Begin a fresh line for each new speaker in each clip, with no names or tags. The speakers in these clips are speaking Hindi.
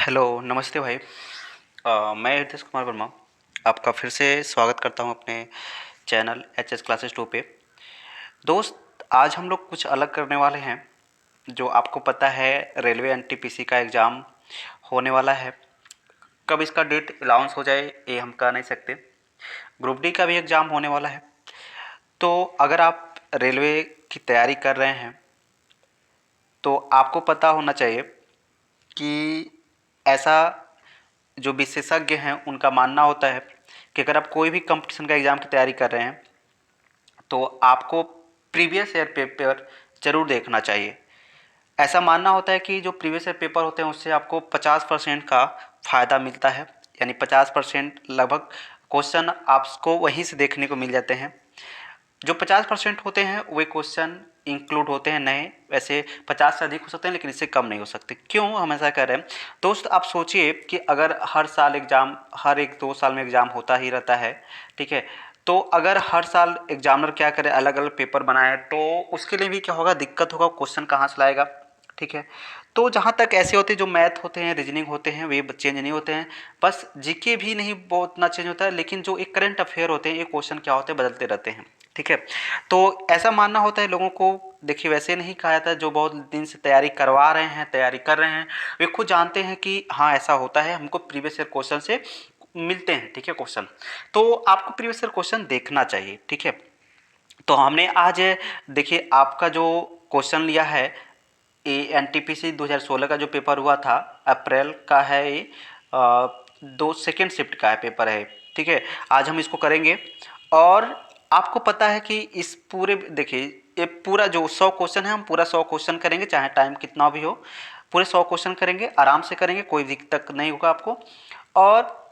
हेलो, नमस्ते भाई। मैं हृदय कुमार वर्मा आपका फिर से स्वागत करता हूं अपने चैनल एच एस क्लासेस 2 पे। दोस्त, आज हम लोग कुछ अलग करने वाले हैं। जो आपको पता है, रेलवे एनटीपीसी का एग्ज़ाम होने वाला है। कब इसका डेट अनाउंस हो जाए ये हम कह नहीं सकते। ग्रुप डी का भी एग्ज़ाम होने वाला है। तो अगर आप रेलवे की तैयारी कर रहे हैं तो आपको पता होना चाहिए कि ऐसा जो विशेषज्ञ हैं उनका मानना होता है कि अगर आप कोई भी कंपटीशन का एग्ज़ाम की तैयारी कर रहे हैं तो आपको प्रीवियस ईयर पेपर ज़रूर देखना चाहिए। ऐसा मानना होता है कि जो प्रीवियस ईयर पेपर होते हैं उससे आपको 50% का फ़ायदा मिलता है, यानी 50% लगभग क्वेश्चन आपको वहीं से देखने को मिल जाते हैं। जो 50% होते हैं वे क्वेश्चन इंक्लूड होते हैं नए। वैसे 50 से अधिक हो सकते हैं लेकिन इससे कम नहीं हो सकते। क्यों हम ऐसा कर रहे हैं दोस्त? आप सोचिए कि अगर हर साल एग्ज़ाम, हर 1-2 साल में एग्ज़ाम होता ही रहता है, ठीक है? तो अगर हर साल एग्जामिनर क्या करे, अलग अलग पेपर बनाए, तो उसके लिए भी क्या होगा, दिक्कत होगा। क्वेश्चन कहाँ से लाएगा? ठीक है। तो जहाँ तक ऐसे होते हैं, जो मैथ होते हैं, रीजनिंग होते हैं, वे चेंज नहीं होते हैं। बस जीके भी नहीं बहुत ना चेंज होता है, लेकिन जो एक करंट अफेयर होते हैं, ये क्वेश्चन क्या होते हैं, बदलते रहते हैं। ठीक है। तो ऐसा मानना होता है लोगों को। देखिए, वैसे नहीं कहा जाता है। जो बहुत दिन से तैयारी करवा रहे हैं, तैयारी कर रहे हैं, वे खुद जानते हैं कि हाँ ऐसा होता है, हमको प्रीवियस ईयर क्वेश्चन से मिलते हैं। ठीक है, क्वेश्चन। तो आपको प्रीवियस ईयर क्वेश्चन देखना चाहिए। ठीक है। तो हमने आज, देखिए, आपका जो क्वेश्चन लिया है, ये एनटीपीसी 2016 का जो पेपर हुआ था, अप्रैल का है ये। दो सेकेंड शिफ्ट का है पेपर है। ठीक है। आज हम इसको करेंगे। और आपको पता है कि इस पूरे, देखिए, ये पूरा जो 100 क्वेश्चन है, हम पूरा 100 क्वेश्चन करेंगे, चाहे टाइम कितना भी हो। पूरे 100 क्वेश्चन करेंगे, आराम से करेंगे, कोई दिक्कत नहीं होगा आपको। और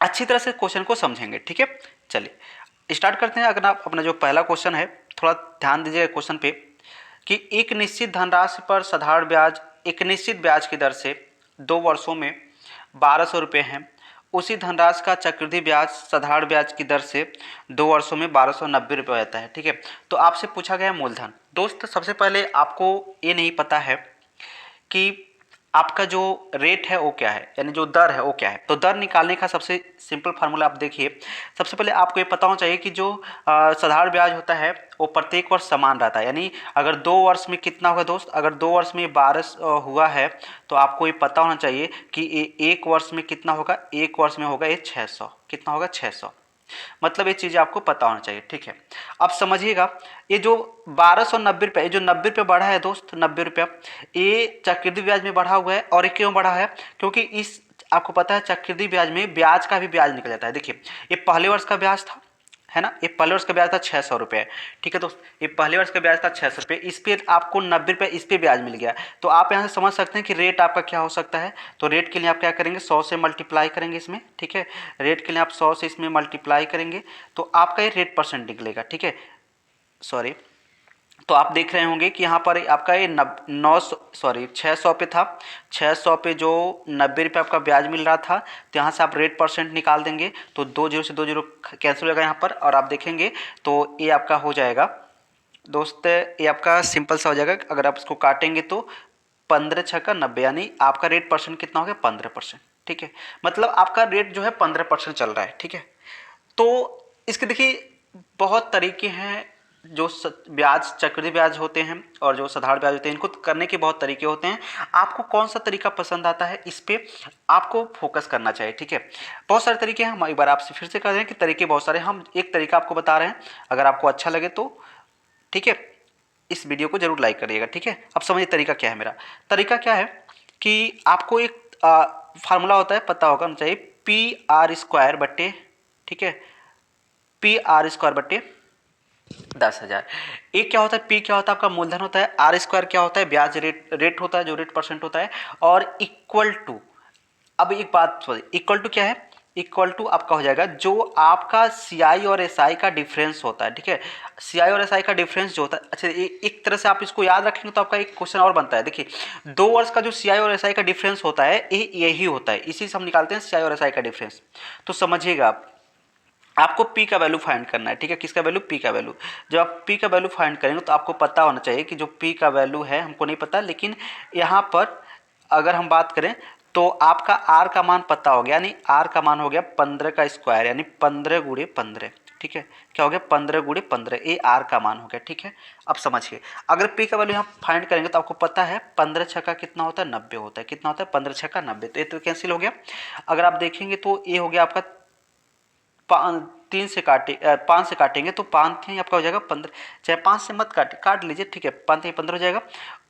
अच्छी तरह से क्वेश्चन को समझेंगे। ठीक है। चलिए स्टार्ट करते हैं। अगर आप अपना जो पहला क्वेश्चन है, थोड़ा ध्यान दीजिए क्वेश्चन पे, कि एक निश्चित धनराशि पर साधारण ब्याज एक निश्चित ब्याज की दर से 2 वर्षों में 1200 रुपये है। उसी धनराशि का चक्रवृद्धि ब्याज साधारण ब्याज की दर से 2 वर्षों में 1290 रुपये रहता है। ठीक है। तो आपसे पूछा गया मूलधन। दोस्त, सबसे पहले आपको ये नहीं पता है कि आपका जो रेट है वो क्या है, यानी जो दर है वो क्या है। तो दर निकालने का सबसे सिंपल फार्मूला आप देखिए। सबसे पहले आपको ये पता होना चाहिए कि जो साधारण ब्याज होता है वो प्रत्येक वर्ष समान रहता है। यानी अगर 2 वर्ष में कितना होगा दोस्त, अगर 2 वर्ष में 12 हुआ है, तो आपको ये पता होना चाहिए कि ये 1 वर्ष में कितना होगा। 1 वर्ष में होगा ये 600। कितना होगा? 600। मतलब ये चीज़ें आपको पता होना चाहिए। ठीक है। अब समझिएगा, ये जो 1290 रुपये, ये जो 90 रुपये बढ़ा है दोस्त, 90 रुपया, ये चक्रवृद्धि ब्याज में बढ़ा हुआ है। और ये क्यों बढ़ा है? क्योंकि इस, आपको पता है, चक्रवृद्धि ब्याज में ब्याज का भी ब्याज निकल जाता है। देखिए, ये पहले वर्ष का ब्याज था, है ना। ये पहले वर्ष का ब्याज था 600 रुपये। ठीक है दोस्त, ये पहले वर्ष का ब्याज था 600 रुपये। इस पर आपको 90 रुपये इस पर ब्याज मिल गया। तो आप यहाँ से समझ सकते हैं कि रेट आपका क्या हो सकता है। तो रेट के लिए आप क्या करेंगे, 100 से मल्टीप्लाई करेंगे इसमें। ठीक है। रेट के लिए आप 100 से इसमें मल्टीप्लाई करेंगे तो आपका ये रेट परसेंट निकलेगा। ठीक है। सॉरी। तो आप देख रहे होंगे कि यहाँ पर आपका ये 600 पे था। 600 पे जो 90 रुपये आपका ब्याज मिल रहा था, तो यहाँ से आप रेट परसेंट निकाल देंगे तो 2 जीरो से 2 जीरो कैंसिल हो जाएगा यहाँ पर। और आप देखेंगे तो ये आपका हो जाएगा दोस्त, ये आपका सिंपल सा हो जाएगा। अगर आप इसको काटेंगे तो 15 छः का 90, यानी आपका रेट परसेंट कितना हो गया? 15%। ठीक है। मतलब आपका रेट जो है 15% चल रहा है। ठीक है। तो इसके देखिए बहुत तरीके हैं। जो ब्याज, चक्रवृद्धि ब्याज होते हैं और जो साधारण ब्याज होते हैं, इनको करने के बहुत तरीके होते हैं। आपको कौन सा तरीका पसंद आता है, इस पे आपको फोकस करना चाहिए। ठीक है। बहुत सारे तरीके हैं। हम एक बार आपसे फिर से कह रहे हैं कि तरीके बहुत सारे हैं। हम एक तरीका आपको बता रहे हैं, अगर आपको अच्छा लगे तो ठीक है, इस वीडियो को जरूर लाइक करिएगा। ठीक है। अब समझिए तरीका क्या है मेरा। तरीका क्या है कि आपको एक फार्मूला होता है, पता होगा चाहिए, PR² बट्टे, ठीक है, PR² बट्टे 10,000। एक क्या होता है, पी क्या होता है, आपका मूलधन होता है। R² क्या होता है, ब्याज रेट, रेट होता है, जो रेट परसेंट होता है। और इक्वल टू, अब एक बात, इक्वल टू क्या है, इक्वल टू आपका हो जाएगा जो आपका सीआई और एसआई का डिफरेंस होता है। ठीक है। सीआई और एसआई का डिफरेंस जो होता है, अच्छा, एक तरह से आप इसको याद रखेंगे तो आपका एक क्वेश्चन और बनता है। देखिए, 2 वर्ष का जो सीआई और एसआई का डिफरेंस होता है, यही होता है, इसी से हम निकालते हैं सीआई और एसआई का डिफरेंस। तो समझिएगा आप, आपको पी का वैल्यू फाइंड करना है। ठीक है। किसका वैल्यू? पी का वैल्यू। जब आप पी का वैल्यू फाइंड करेंगे तो आपको पता होना चाहिए कि जो पी का वैल्यू है, हमको नहीं पता, लेकिन यहाँ पर अगर हम बात करें तो आपका आर का मान पता हो गया, यानी आर का मान हो गया 15 का स्क्वायर, यानी 15 गुणे 15। ठीक है, क्या हो गया 15 गुणे 15, ये आर का मान हो गया। ठीक है, अब समझिए, अगर पी का वैल्यू यहाँ फाइंड करेंगे तो आपको पता है 15 छक्का कितना होता है 90 होता है। कितना होता है 15 छक्का 90, तो ये तो कैंसिल हो गया। अगर आप देखेंगे तो ये हो गया आपका 3 से काटे 5 से काटेंगे तो 5 ही आपका हो जाएगा 15, चाहे 5 से मत काट लीजिए। ठीक है, 5 15 हो जाएगा।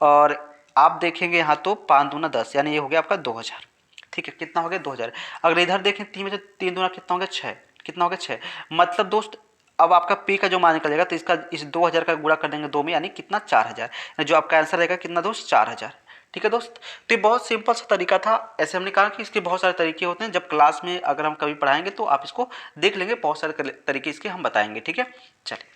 और आप देखेंगे यहाँ तो 5 दूना 10, यानी ये हो गया आपका 2000। ठीक है, कितना हो गया 2000। अगर इधर देखें 3 में से 3 दूना कितना हो गया 6, कितना हो गया 6। मतलब दोस्त अब आपका पी का जो मान निकल जाएगा तो इसका इस 2000 का गुणा कर देंगे 2 में, यानी कितना 4000, जो आपका आंसर रहेगा कितना दोस्त 4000। ठीक है दोस्त, तो ये बहुत सिंपल सा तरीका था। ऐसे हमने कहा कि इसके बहुत सारे तरीके होते हैं, जब क्लास में अगर हम कभी पढ़ाएंगे तो आप इसको देख लेंगे, बहुत सारे तरीके इसके हम बताएंगे। ठीक है, चलिए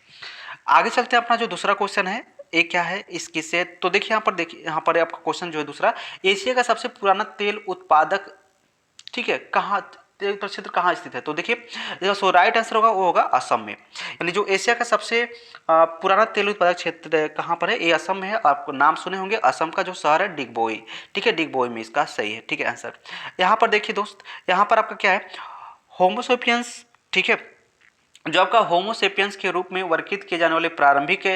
आगे चलते हैं। अपना जो दूसरा क्वेश्चन है ये क्या है इसकी से, तो देखिए यहाँ पर, देखिए यहाँ पर आपका क्वेश्चन जो है दूसरा, एशिया का सबसे पुराना तेल उत्पादक, ठीक है, कहाँ तेल क्षेत्र कहाँ स्थित है, तो देखिए सो राइट आंसर होगा वो होगा असम में। यानी जो एशिया का सबसे पुराना तेल उत्पादक क्षेत्र कहाँ पर है, ये असम में है। आपको नाम सुने होंगे, असम का जो शहर है डिगबोई। ठीक है, डिगबोई में इसका सही है। ठीक है आंसर। यहाँ पर देखिए दोस्त, यहाँ पर आपका क्या है होमोसेपियंस। ठीक है, जो आपका होमोसेपियंस के रूप में वर्गीकृत किए जाने वाले प्रारंभिक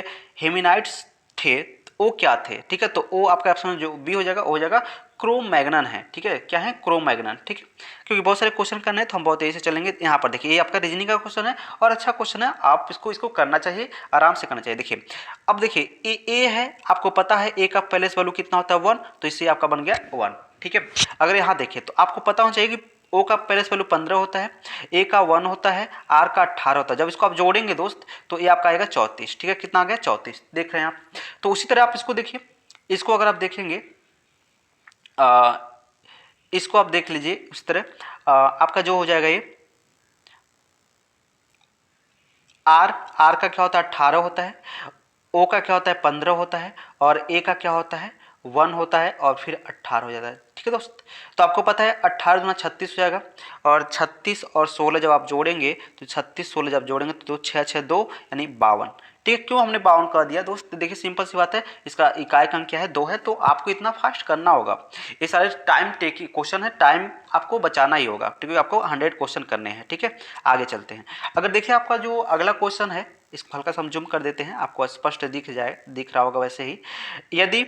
हेमिनाइट्स थे, वो क्या थे। ठीक है, तो वो आपका ऑप्शन जो बी हो जाएगा वो हो जाएगा क्रोमैग्नन है। ठीक है, क्या है क्रोमैग्नन। ठीक है, क्योंकि बहुत सारे क्वेश्चन करने हैं तो हम बहुत तेजी से चलेंगे। यहाँ पर देखिए ये आपका रीजनिंग का क्वेश्चन है और अच्छा क्वेश्चन है, आप इसको करना चाहिए, आराम से करना चाहिए। देखिए अब देखिए ए है, आपको पता है ए का पहले से वैल्यू कितना होता है 1, तो इससे आपका बन गया 1। ठीक है, अगर यहाँ देखिए तो आपको पता होना चाहिए कि ओ का पहले से वैल्यू 15 होता है, ए का 1 होता है, आर का 18 होता है। जब इसको आप जोड़ेंगे दोस्त तो ये आपका आएगा 34। ठीक है, कितना आ गया 34, देख रहे हैं आप। तो उसी तरह आप इसको देखिए, इसको अगर आप देखेंगे इसको आप देख लीजिए उस तरह आपका जो हो जाएगा ये आर का क्या होता है 18 होता है, ओ का क्या होता है 15 होता है, और ए का क्या होता है 1 होता है, और फिर 18 हो जाता है। ठीक है दोस्त, तो आपको पता है 18 दूना 36 हो जाएगा, और 36 और 16 जब आप जोड़ेंगे तो 36 16 जब जोड़ेंगे तो 6 6 2 यानी 52। ठीक है, क्यों हमने 52 कर दिया दोस्त, तो देखिए सिंपल सी बात है, इसका इकाई अंक क्या है 2 है, तो आपको इतना फास्ट करना होगा। ये सारे टाइम टेकिंग क्वेश्चन है, टाइम आपको बचाना ही होगा, क्योंकि आपको 100 क्वेश्चन करने हैं। ठीक है, आगे चलते हैं। अगर देखिए आपका जो अगला क्वेश्चन है, इसको हल्का सा हम जूम कर देते हैं, आपको स्पष्ट दिख रहा होगा वैसे ही। यदि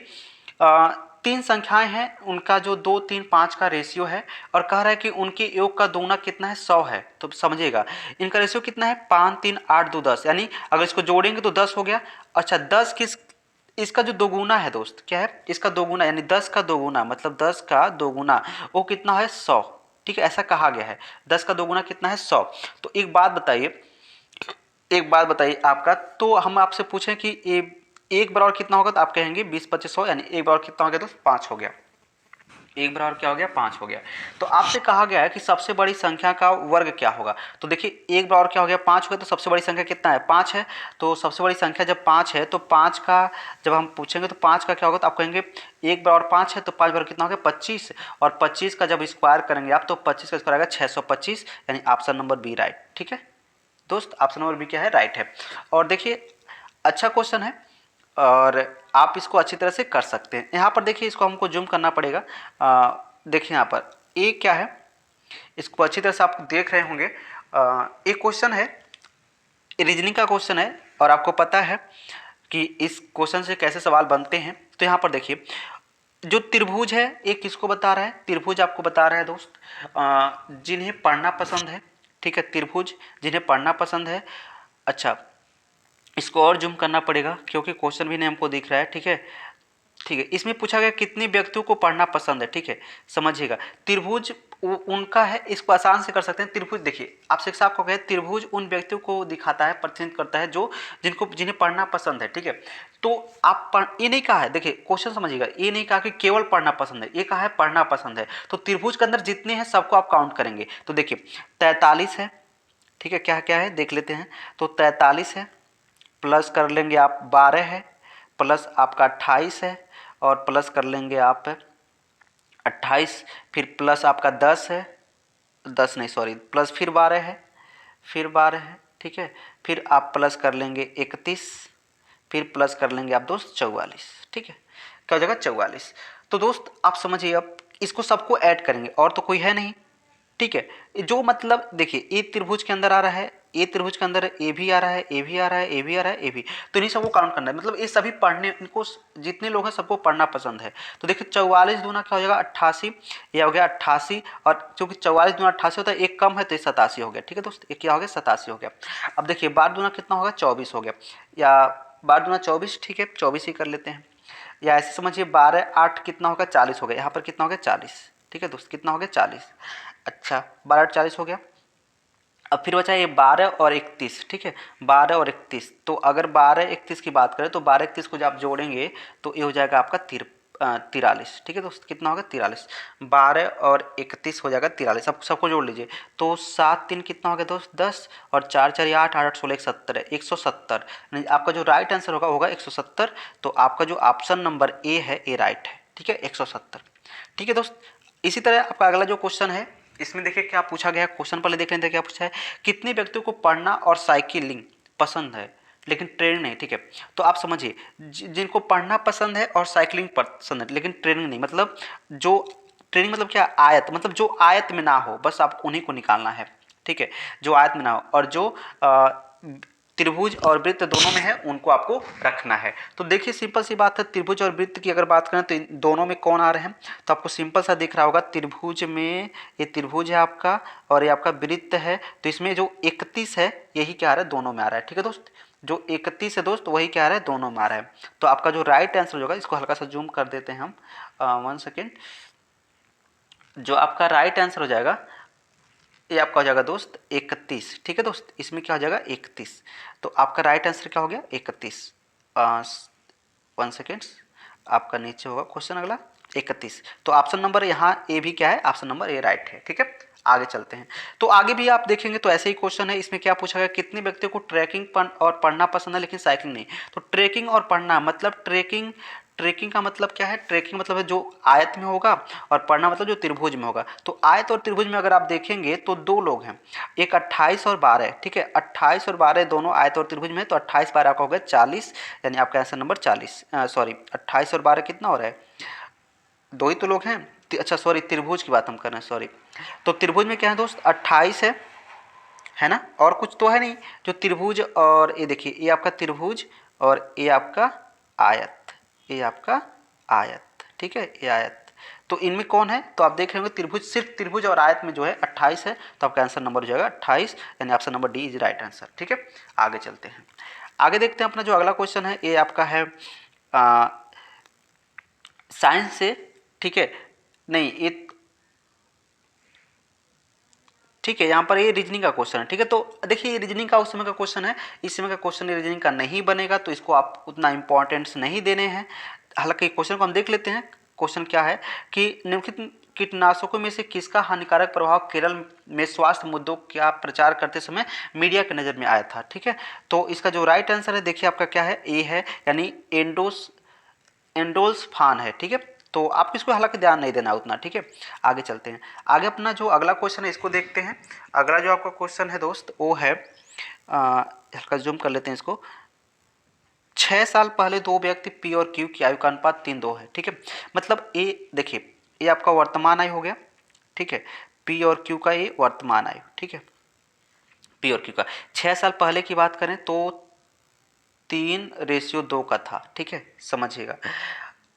3 संख्याएं हैं, उनका जो 2 3 5 का रेशियो है, और कह रहा है कि उनके योग का दोगुना कितना है 100 है, तो समझिएगा इनका रेशियो कितना है 5 3 8 2 10, यानी अगर इसको जोड़ेंगे तो 10 हो गया। अच्छा 10 किस, इसका जो दोगुना है दोस्त क्या है, इसका दोगुना यानी 10 का दोगुना, मतलब 10 का दोगुना वो कितना है 100। ठीक है, ऐसा कहा गया है 10 का दोगुना कितना है 100। तो एक बात बताइए, एक बात बताइए आपका, तो हम आपसे पूछें कि एक बराबर कितना होगा, तो आप कहेंगे 20 25 100, यानी एक बराबर कितना हो गया दोस्त 5 हो गया। एक बराबर क्या हो गया 5 हो गया। तो आपसे कहा गया है कि सबसे बड़ी संख्या का वर्ग क्या होगा, तो देखिए एक बराबर क्या हो गया 5 हो गया, तो सबसे बड़ी संख्या कितना है 5 है। तो सबसे बड़ी संख्या जब 5 है तो 5 का जब हम पूछेंगे तो 5 का क्या होगा, तो आप कहेंगे एक बराबर 5 है, तो 5 बराबर कितना हो गया 25, और 25 का जब स्क्वायर करेंगे आप तो 25 का स्क्वायर आएगा 625, यानी ऑप्शन नंबर बी राइट। ठीक है दोस्त, ऑप्शन नंबर बी क्या है राइट है। और देखिए अच्छा क्वेश्चन है और आप इसको अच्छी तरह से कर सकते हैं। यहाँ पर देखिए इसको हमको जूम करना पड़ेगा। देखिए यहाँ पर ए क्या है, इसको अच्छी तरह से आप देख रहे होंगे। एक क्वेश्चन है, रीजनिंग का क्वेश्चन है, और आपको पता है कि इस क्वेश्चन से कैसे सवाल बनते हैं। तो यहाँ पर देखिए जो त्रिभुज है ये किसको बता रहा है, त्रिभुज आपको बता रहा है दोस्त जिन्हें पढ़ना पसंद है। ठीक है, त्रिभुज जिन्हें पढ़ना पसंद है। अच्छा इसको और जूम करना पड़ेगा क्योंकि क्वेश्चन भी नहीं हमको दिख रहा है। ठीक है, ठीक है, इसमें पूछा गया कितने व्यक्तियों को पढ़ना पसंद है। ठीक है, समझिएगा त्रिभुज उनका है, इसको आसान से कर सकते हैं। त्रिभुज देखिए आपसे साफ को कहे, त्रिभुज उन व्यक्तियों को दिखाता है, प्रतिनिधित्व करता है जो जिन्हें पढ़ना पसंद है। ठीक है, तो आप ये नहीं कहा है, देखिए क्वेश्चन समझिएगा, ये नहीं कहा कि केवल पढ़ना पसंद है, ये कहा है पढ़ना पसंद है। तो त्रिभुज के अंदर जितने हैं सबको आप काउंट करेंगे, तो देखिए 43 है। ठीक है, क्या क्या है देख लेते हैं, तो 43 है, प्लस कर लेंगे आप 12 है, प्लस आपका 28 है, और प्लस कर लेंगे आप 28, फिर प्लस आपका 10 है, 10 नहीं सॉरी प्लस फिर 12 है, फिर 12 है। ठीक है, फिर आप प्लस कर लेंगे 31, फिर प्लस कर लेंगे आप दोस्त 44। ठीक है, क्या हो जाएगा 44। तो दोस्त आप समझिए अब इसको सबको ऐड करेंगे और तो कोई है नहीं, ठीक है। जो मतलब देखिए ए त्रिभुज के अंदर आ रहा है, ए त्रिभुज के अंदर ए भी आ रहा है, ए भी आ रहा है, ए भी आ रहा है, ए भी, तो इन्हीं सबको काउंट करना है। मतलब ये सभी पढ़ने, इनको जितने लोग हैं सबको पढ़ना पसंद है। तो देखिए 44 दूना क्या हो जाएगा 88, ये हो गया 88, और क्योंकि 44 दूना 88 होता है, एक कम है तो ये 87 हो गया, ठीक है दोस्त, ये क्या हो गया 87 हो गया। अब देखिए 12 दूना कितना होगा 24 हो गया, या 12 दूना 24, ठीक है 24 ही कर लेते हैं, या ऐसे समझिए 12 8 कितना होगा 40 हो गया, यहाँ पर कितना हो गया 40, ठीक है दोस्त, कितना हो गया 40। अच्छा 12 40 हो गया। अब फिर बचा ये 12 और 31, ठीक है 12 और 31, तो अगर 12 31 की बात करें तो 12 31 को जब आप जोड़ेंगे तो ये हो जाएगा आपका 43, ठीक है दोस्त, कितना होगा 43, 12 और 31 हो जाएगा 43, सबको जोड़ लीजिए। तो 7 3 कितना हो गया दोस्त 10, और 4 4 8 8 16 170 है, 170, आपका जो राइट आंसर होगा होगा 170। तो आपका जो ऑप्शन नंबर ए है ये राइट है, ठीक है 170, ठीक है दोस्त। इसी तरह आपका अगला जो क्वेश्चन है इसमें देखिए क्या पूछा गया है, क्वेश्चन पहले देख लेते हैं क्या पूछा है। कितने व्यक्तियों को पढ़ना और साइकिलिंग पसंद है लेकिन ट्रेनिंग नहीं, ठीक है। तो आप समझिए जिनको पढ़ना पसंद है और साइकिलिंग पसंद है लेकिन ट्रेनिंग नहीं, मतलब जो ट्रेनिंग मतलब क्या, आयत, मतलब जो आयत में ना हो, बस आप उन्हीं को निकालना है, ठीक है, जो आयत में ना हो, और जो त्रिभुज और वृत्त दोनों में है उनको आपको रखना है। तो देखिए सिंपल सी बात है, त्रिभुज और वृत्त की अगर बात करें तो इन दोनों में कौन आ रहे हैं, तो आपको सिंपल सा दिख रहा होगा, त्रिभुज में ये त्रिभुज है आपका और ये आपका वृत्त है, तो इसमें जो 31 है यही क्या आ रहा है दोनों में आ रहा है, ठीक है दोस्त, जो 31 है दोस्त वही क्या आ रहा है दोनों में आ रहा है। तो आपका जो राइट आंसर होगा, इसको हल्का सा जूम कर देते हैं हम, 1 सेकेंड, जो आपका राइट आंसर हो जाएगा ये आपका हो जाएगा दोस्त 31, ठीक है दोस्त, इसमें क्या हो जाएगा 31, तो आपका राइट आंसर क्या हो गया 31। 1 सेकेंड्स, आपका नीचे होगा क्वेश्चन अगला 31, तो ऑप्शन नंबर यहाँ ए भी क्या है, ऑप्शन नंबर ए राइट है, ठीक है। आगे चलते हैं, तो आगे भी आप देखेंगे तो ऐसे ही क्वेश्चन है, इसमें क्या पूछा गया, कितने व्यक्तियों को ट्रैकिंग और पढ़ना पसंद है लेकिन साइकिलिंग नहीं। तो ट्रैकिंग और पढ़ना मतलब ट्रैकिंग, ट्रैकिंग का मतलब क्या है, ट्रैकिंग मतलब है जो आयत में होगा, और पढ़ना मतलब जो त्रिभुज में होगा। तो आयत और त्रिभुज में अगर आप देखेंगे तो दो लोग हैं, एक 28 और 12, ठीक है 28 और 12 दोनों आयत और त्रिभुज में, तो 28 12 आपका हो गया 40, यानी आपका आंसर नंबर 40, सॉरी 28 और 12 कितना हो रहा है, दो ही तो लोग हैं, अच्छा सॉरी त्रिभुज की बात हम कर रहे हैं, सॉरी। तो त्रिभुज में क्या है दोस्त 28 है ना, और कुछ तो है नहीं, जो त्रिभुज, और ये देखिए ये आपका त्रिभुज और ये आपका आयत, ये आपका आयत, ठीक है ये आयत, तो इनमें कौन है, तो आप देख रहे होंगे त्रिभुज, सिर्फ त्रिभुज और आयत में जो है 28 है, तो आपका आंसर नंबर हो जाएगा 28, यानी option number D is right answer, ठीक है। आगे चलते हैं, आगे देखते हैं अपना जो अगला क्वेश्चन है ये आपका है साइंस से, ठीक है, नहीं ये ठीक है, यहाँ पर ये रीजनिंग का क्वेश्चन है, ठीक है। तो देखिए ये रीजनिंग का उस समय का क्वेश्चन है, इस समय का क्वेश्चन रीजनिंग का नहीं बनेगा, तो इसको आप उतना इंपॉर्टेंस नहीं देने हैं। हालांकि क्वेश्चन को हम देख लेते हैं, क्वेश्चन क्या है कि निम्नलिखित कीटनाशकों में से किसका हानिकारक प्रभाव केरल में स्वास्थ्य मुद्दों का प्रचार करते समय मीडिया की नज़र में आया था, ठीक है। तो इसका जो राइट आंसर है देखिए आपका क्या है, ए है, यानी एंडोल्सफान है, ठीक है। तो आपको इसको हालांकि ध्यान नहीं देना उतना, ठीक है। आगे चलते हैं, आगे अपना जो अगला क्वेश्चन है इसको देखते हैं। अगला जो आपका क्वेश्चन है दोस्त वो है, हल्का जूम कर लेते हैं इसको, 6 साल पहले दो व्यक्ति पी और क्यू की आयु का अनुपात 3:2 है, ठीक है। मतलब ये देखिए ये आपका वर्तमान आयु हो गया, ठीक है, पी और क्यू का ये वर्तमान आयु, ठीक है, पी और क्यू का 6 साल पहले की बात करें तो 3:2 का था, ठीक है, समझिएगा।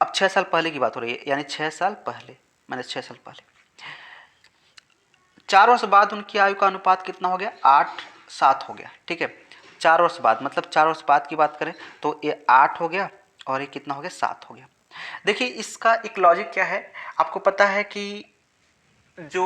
अब 6 साल पहले की बात हो रही है, यानी 6 साल पहले, मैंने 6 साल पहले, 4 वर्ष बाद उनकी आयु का अनुपात कितना हो गया 8:7 हो गया, ठीक है। 4 वर्ष बाद, मतलब 4 वर्ष बाद की बात करें तो ये 8 हो गया और ये कितना हो गया 7 हो गया। देखिए इसका एक लॉजिक क्या है, आपको पता है कि जो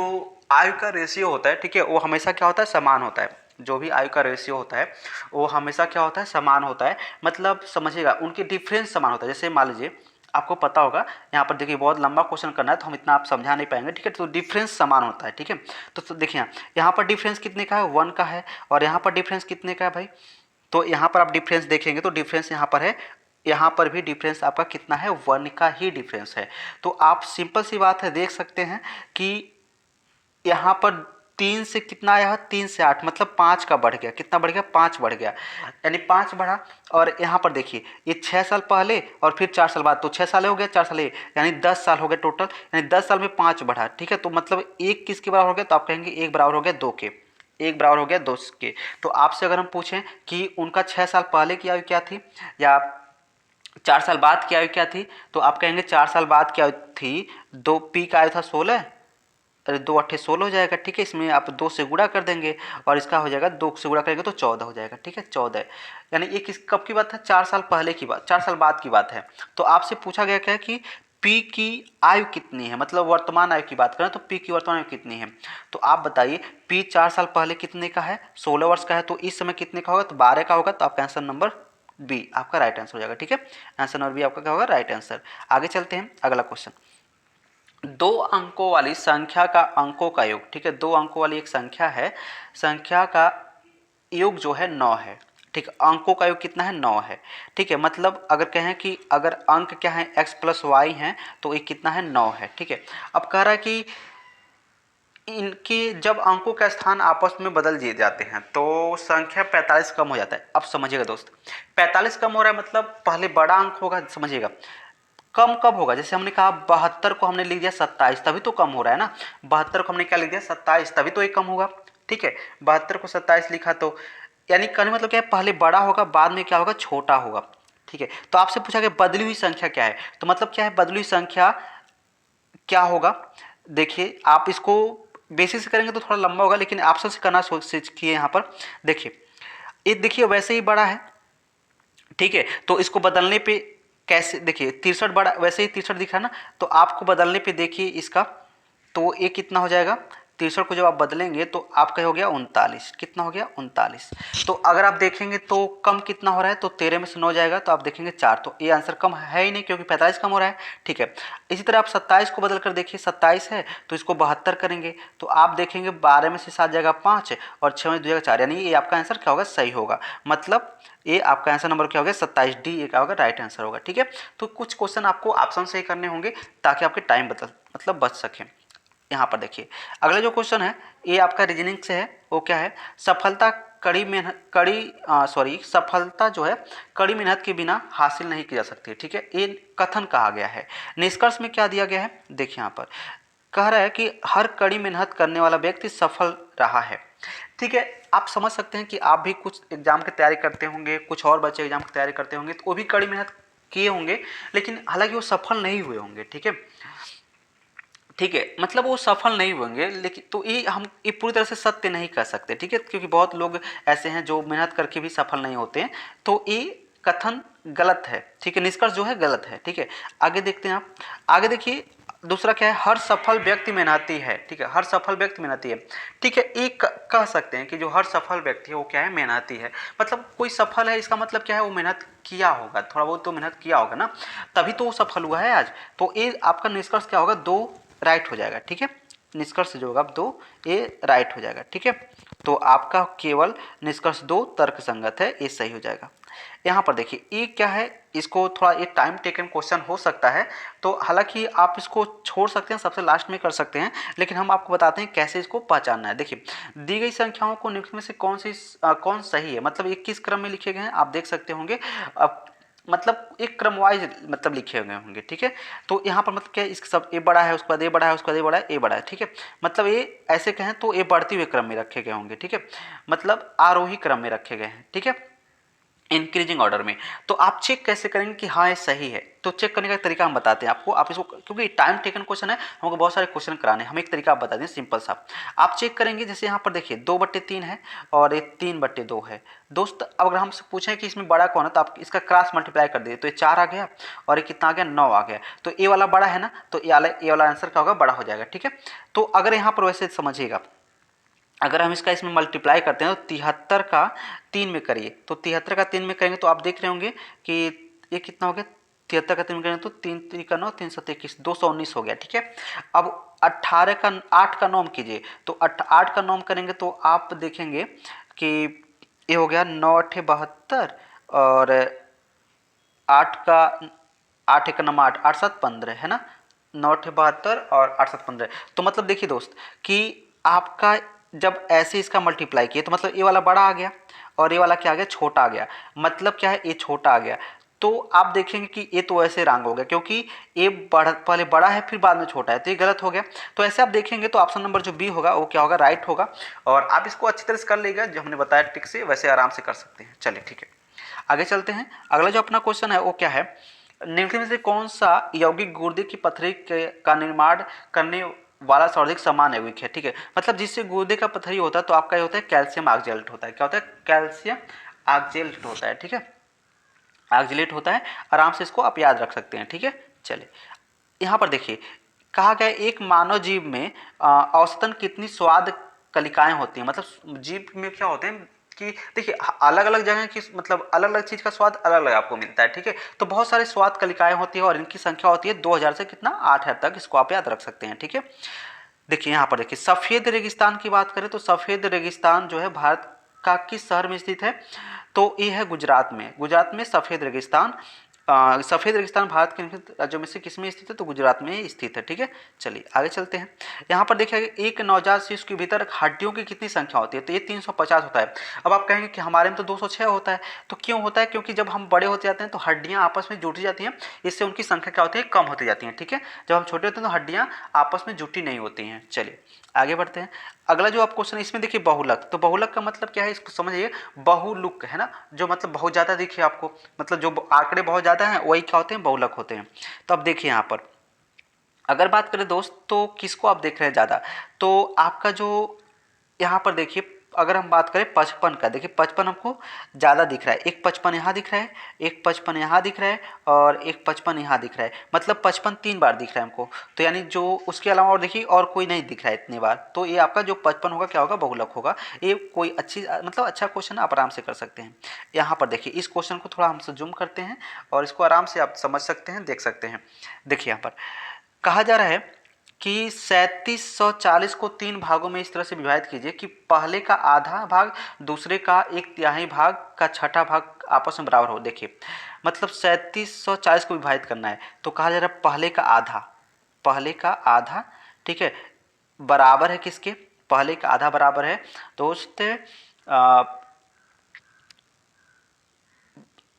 आयु का रेशियो होता है, ठीक है, वो हमेशा क्या होता है समान होता है, जो भी आयु का रेशियो होता है वो हमेशा क्या होता है समान होता है, मतलब समझिएगा उनके डिफरेंस समान होता है। जैसे मान लीजिए आपको पता होगा, यहाँ पर देखिए बहुत लंबा क्वेश्चन करना है तो हम इतना आप समझा नहीं पाएंगे, ठीक है, तो डिफरेंस समान होता है, ठीक है। तो देखिए यहाँ पर डिफरेंस कितने का है 1 का है, और यहाँ पर डिफरेंस कितने का है भाई, तो यहाँ पर आप डिफरेंस देखेंगे तो डिफरेंस यहाँ पर है, यहाँ पर भी डिफरेंस आपका कितना है 1 का ही डिफरेंस है। तो आप सिंपल सी बात है देख सकते हैं कि यहाँ पर 3 से कितना आया, 3 से 8 मतलब 5 का बढ़ गया, कितना बढ़ गया, 5 बढ़ गया, यानी 5 बढ़ा। और यहाँ पर देखिए ये 6 साल पहले और फिर 4 साल बाद, तो 6 साल हो गया, 4 साल ये, यानी 10 साल हो गया टोटल, यानी 10 साल में 5 बढ़ा, ठीक है। तो मतलब एक किसके बराबर हो गया, तो आप कहेंगे एक बराबर हो गया 2 के, एक बराबर हो गया 2 के। तो आपसे अगर हम पूछें कि उनका 6 साल पहले की आयु क्या थी या 4 साल बाद की आयु क्या थी, तो आप कहेंगे 4 साल बाद की आयु थी, 2 पी का आयु था 16, अरे 2 अट्ठे 16 हो जाएगा, ठीक है। इसमें आप 2 से गुणा कर देंगे और इसका हो जाएगा 2 से गुणा करेंगे तो 14 हो जाएगा, ठीक है, 14। यानी ये किस कब की बात है, 4 साल पहले की बात, 4 साल बाद की बात है। तो आपसे पूछा गया क्या कि पी की आयु कितनी है, मतलब वर्तमान आयु की बात करें तो पी की वर्तमान आयु कितनी है। तो आप बताइए पी 4 साल पहले कितने का है, 16 वर्ष का है, तो इस समय कितने का होगा, तो 12 का होगा। तो आपका आंसर नंबर बी आपका राइट आंसर हो जाएगा, ठीक है। आंसर नंबर बी आपका क्या होगा, राइट आंसर। आगे चलते हैं, अगला क्वेश्चन। 2 अंकों वाली संख्या का अंकों का योग, ठीक है, 2 अंकों वाली एक संख्या है, संख्या का योग जो है 9 है, ठीक है, अंकों का योग कितना है, 9 है, ठीक है। मतलब अगर कहें कि अगर अंक क्या है x प्लस वाई हैं तो ये कितना है, 9 है, ठीक है। अब कह रहा है कि इनके जब अंकों का स्थान आपस में बदल दिए जाते हैं तो संख्या 45 कम हो जाता है। अब समझिएगा दोस्त, 45 कम हो रहा है मतलब पहले बड़ा अंक होगा, समझिएगा। कम कब होगा, जैसे हमने कहा 72 को हमने लिख दिया 27, तभी तो कम हो रहा है ना। 72 को हमने क्या लिख दिया 27, तभी तो ये कम होगा, ठीक है। 72 को 27 लिखा तो यानी कहने मतलब क्या है, पहले बड़ा होगा बाद में क्या होगा, छोटा होगा, ठीक है। तो आपसे पूछा गया बदली हुई संख्या क्या है, तो मतलब क्या है, बदली हुई संख्या क्या होगा। देखिए आप इसको बेसिक से करेंगे तो थोड़ा लंबा होगा, लेकिन ऑप्शन से करना सीखिए। यहाँ पर देखिए ये देखिए वैसे ही बड़ा है, ठीक है। तो इसको बदलने पे कैसे, देखिए 63 बड़ा, वैसे ही 63 दिख रहा है ना, तो आपको बदलने पे देखिए इसका, तो ये कितना हो जाएगा, 63 को जब आप बदलेंगे तो आपका हो गया 39, कितना हो गया 39। तो अगर आप देखेंगे तो कम कितना हो रहा है, तो 13 में से 9 जाएगा तो आप देखेंगे 4, तो ये आंसर कम है ही नहीं क्योंकि 45 कम हो रहा है, ठीक है। इसी तरह आप 27 को बदल कर देखिए, 27 है तो इसको 72 करेंगे तो आप देखेंगे 12 में से 7 जाएगा 5 और 6 में 2 जाएगा 4, यानी ये आपका आंसर क्या होगा, सही होगा। मतलब ये आपका आंसर नंबर क्या होगा, 27 डी ये क्या होगा, राइट आंसर होगा, ठीक है। तो कुछ क्वेश्चन आपको ऑप्शन से ही करने होंगे ताकि आपके टाइम मतलब बच सके। यहाँ पर देखिए अगला जो क्वेश्चन है ये आपका रीजनिंग से है, वो क्या है, सफलता कड़ी मेहनत सफलता जो है कड़ी मेहनत के बिना हासिल नहीं की जा सकती, ठीक है। ये कथन कहा गया है, निष्कर्ष में क्या दिया गया है, देखिए यहाँ पर कह रहा है कि हर कड़ी मेहनत करने वाला व्यक्ति सफल रहा है, ठीक है। आप समझ सकते हैं कि आप भी कुछ एग्जाम की तैयारी करते होंगे, कुछ और बच्चे एग्जाम की तैयारी करते होंगे तो वो भी कड़ी मेहनत किए होंगे, लेकिन हालांकि वो सफल नहीं हुए होंगे, ठीक है, ठीक है। मतलब वो सफल नहीं होंगे, लेकिन तो ये हम ये पूरी तरह से सत्य नहीं कह सकते, ठीक है, क्योंकि बहुत लोग ऐसे हैं जो मेहनत करके भी सफल नहीं होते हैं, तो ये कथन गलत है, ठीक है, निष्कर्ष जो है गलत है, ठीक है। आगे देखते हैं आप, आगे देखिए दूसरा क्या है, हर सफल व्यक्ति मेहनती है, ठीक है, हर सफल व्यक्ति मेहनती है, ठीक है। एक कह सकते हैं कि जो हर सफल व्यक्ति है वो क्या है, मेहनती है। मतलब कोई सफल है इसका मतलब क्या है, वो मेहनत किया होगा, थोड़ा बहुत तो मेहनत किया होगा ना, तभी तो वो सफल हुआ है आज। तो ये आपका निष्कर्ष क्या होगा, 2 राइट हो जाएगा, ठीक है। निष्कर्ष जो होगा 2 ये राइट हो जाएगा, ठीक है। तो आपका केवल निष्कर्ष 2 तर्क संगत है, ये सही हो जाएगा। यहाँ पर देखिए ये क्या है, इसको थोड़ा ये टाइम टेकन क्वेश्चन हो सकता है, तो हालांकि आप इसको छोड़ सकते हैं, सबसे लास्ट में कर सकते हैं, लेकिन हम आपको बताते हैं कैसे इसको पहचानना है। देखिए दी गई संख्याओं को निम्न में से कौन सही है, मतलब ये किस क्रम में लिखे गए हैं आप देख सकते होंगे। अब मतलब एक क्रम वाइज मतलब लिखे हुए होंगे, ठीक है। तो यहाँ पर मतलब क्या है, इसके सब ए बड़ा है उसके बाद ए बड़ा है उसके बाद ए बड़ा है ए बड़ा है, ठीक है। मतलब ये ऐसे कहें तो ये बढ़ते हुए क्रम में रखे गए होंगे, ठीक है, मतलब आरोही क्रम में रखे गए हैं, ठीक है, इंक्रीजिंग ऑर्डर में। तो आप चेक कैसे करेंगे कि हाँ ये सही है, तो चेक करने का तरीका हम बताते हैं आपको, आप इसको क्योंकि टाइम टेकन क्वेश्चन है, हमको बहुत सारे क्वेश्चन कराने हैं, हम एक तरीका आप बता दें सिंपल सा। आप चेक करेंगे जैसे यहाँ पर देखिए 2/3 है और ये 3/2 है। दोस्त अब अगर हमसे पूछें कि इसमें बड़ा कौन है तो आप इसका क्रॉस मल्टीप्लाई कर दीजिए, तो ये 4 आ गया और ये कितना आ गया, 9 आ गया। तो ए वाला बड़ा है ना, तो ये वाला आंसर क्या होगा, बड़ा हो जाएगा, ठीक है। तो अगर यहाँ पर वैसे समझिएगा, अगर हम इसका इसमें मल्टीप्लाई करते हैं तो 73 का 3 में करिए, तो 73 का 3 में करेंगे तो आप देख रहे होंगे कि ये कितना हो गया, 73 का 3 में करेंगे तो 3 3 का 9 3 7 21 219 हो गया, ठीक है। अब 18 का 8 का नौम कीजिए, तो 8 का नौम करेंगे तो आप देखेंगे कि ये हो गया 9 8 72 और 8 का 8 1 9 8 8 7 15 है ना, 9 8 72 और 8 7 15। तो मतलब देखिए दोस्त कि आपका जब ऐसे इसका मल्टीप्लाई किए तो मतलब ये वाला बड़ा आ गया और ये वाला क्या आ गया, छोटा आ गया। मतलब क्या है, ये छोटा आ गया। तो आप देखेंगे कि ये तो ऐसे रंग हो गया क्योंकि ये पहले बड़ा है फिर बाद में छोटा है, तो ये गलत हो गया। तो ऐसे आप देखेंगे तो ऑप्शन नंबर जो बी होगा वो क्या होगा, राइट होगा। और आप इसको अच्छी तरह से कर लेगा, जो हमने बताया ट्रिक से, वैसे आराम से कर सकते हैं। चलिए ठीक है, आगे चलते हैं। अगला जो अपना क्वेश्चन है वो क्या है, निम्नलिखित में से कौन सा यौगिक गुर्दे की पथरी का निर्माण करने वाला सर्वाधिक समान यौगिक है। ठीक है, मतलब जिससे गुर्दे का पथरी होता है तो आपका ये होता है कैल्शियम ऑक्जेलेट होता है। क्या होता है, कैल्शियम ऑक्जेलेट होता है। ठीक है, ऑक्जेलेट होता है, आराम से इसको आप याद रख सकते हैं। ठीक है, चलिए यहाँ पर देखिए, कहा गया एक मानव जीव में औसतन कितनी स्वाद कलिकाएं होती हैं। मतलब जीव में क्या होते हैं कि देखिए अलग अलग जगह की, मतलब अलग अलग चीज़ का स्वाद अलग अलग आपको मिलता है। ठीक है, तो बहुत सारे स्वाद कलिकाएं होती है और इनकी संख्या होती है 2000 से कितना 8000 तक, इसको आप याद रख सकते हैं। ठीक है, देखिए यहाँ पर देखिए, सफ़ेद रेगिस्तान की बात करें तो सफ़ेद रेगिस्तान जो है भारत का किस शहर में स्थित है, तो ये है गुजरात में। गुजरात में सफ़ेद रेगिस्तान, सफ़ेद रेगिस्तान भारत के निम्नलिखित राज्यों में से किस में स्थित है, तो गुजरात में स्थित है। ठीक है, चलिए आगे चलते हैं। यहाँ पर देखिए एक नवजात शिशु के भीतर हड्डियों की कितनी संख्या होती है, तो ये 350 होता है। अब आप कहेंगे कि हमारे में तो 206 होता है, तो क्यों होता है, क्योंकि जब हम बड़े होते जाते हैं तो हड्डियाँ आपस में जुटी जाती हैं, इससे उनकी संख्या क्या होती है, कम होती जाती है। ठीक है, जब हम छोटे होते हैं तो हड्डियाँ आपस में जुटी नहीं होती हैं। चलिए आगे बढ़ते हैं। अगला जो आप क्वेश्चन है इसमें देखिए बहुलक, तो बहुलक का मतलब क्या है, इसको समझिए। बहुलुक है ना, जो मतलब बहुत ज़्यादा दिखे आपको, मतलब जो आंकड़े बहुत ज़्यादा हैं वही क्या होते हैं, बहुलक होते हैं। तो अब देखिए यहाँ पर अगर बात करें दोस्त, तो किसको आप देख रहे हैं ज़्यादा, तो आपका जो यहाँ पर देखिए, अगर हम बात करें 55 का, देखिए 55 हमको ज़्यादा दिख रहा है। एक 55 यहाँ दिख रहा है, एक 55 यहाँ दिख रहा है और एक 55 यहाँ दिख रहा है, मतलब 55 3 बार दिख रहा है हमको। तो यानी जो उसके अलावा और देखिए और कोई नहीं दिख रहा है इतनी बार, तो ये आपका जो 55 होगा क्या होगा, बहुलक होगा। ये कोई अच्छी मतलब अच्छा क्वेश्चन आप आराम से कर सकते हैं। यहाँ पर देखिए इस क्वेश्चन को थोड़ा हमसे जूम करते हैं और इसको आराम से आप समझ सकते हैं, देख सकते हैं। देखिए यहाँ पर कहा जा रहा है कि 3740 को 3 भागों में इस तरह से विभाजित कीजिए कि पहले का आधा भाग दूसरे का 1/3 भाग का छठा भाग आपस में बराबर हो। देखिए मतलब 3740 को विभाजित करना है, तो कहा जा रहा है पहले का आधा, पहले का आधा, ठीक है, बराबर है किसके, पहले का आधा बराबर है दोस्त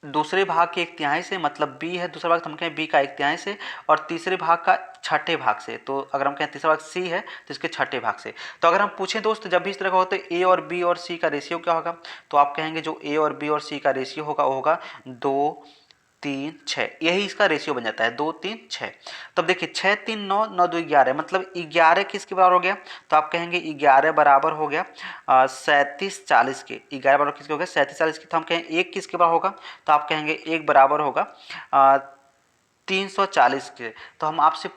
दूसरे भाग के 1/3 से, मतलब बी है दूसरा भाग, तो हम कहें बी का 1/3 से, और तीसरे भाग का छठे भाग से, तो अगर हम कहें तीसरा भाग सी है तो इसके छठे भाग से। तो अगर हम पूछें दोस्त जब भी इस तरह का होता है ए और बी और सी का रेशियो क्या होगा, तो आप कहेंगे जो ए और बी और सी का रेशियो होगा वो होगा 2 3 6, यही इसका रेशियो बन जाता है 2 3 6। तब देखिए 6 3 9 9 2 11, मतलब 11 किसके बराबर हो गया, तो आप कहेंगे 11 बराबर हो गया 37 40 के। 11 बराबर किसके हो गया, 37 40 के। तो हम कहें एक किसके बराबर होगा, तो आप कहेंगे एक बराबर होगा 340 के। तो हम आपसे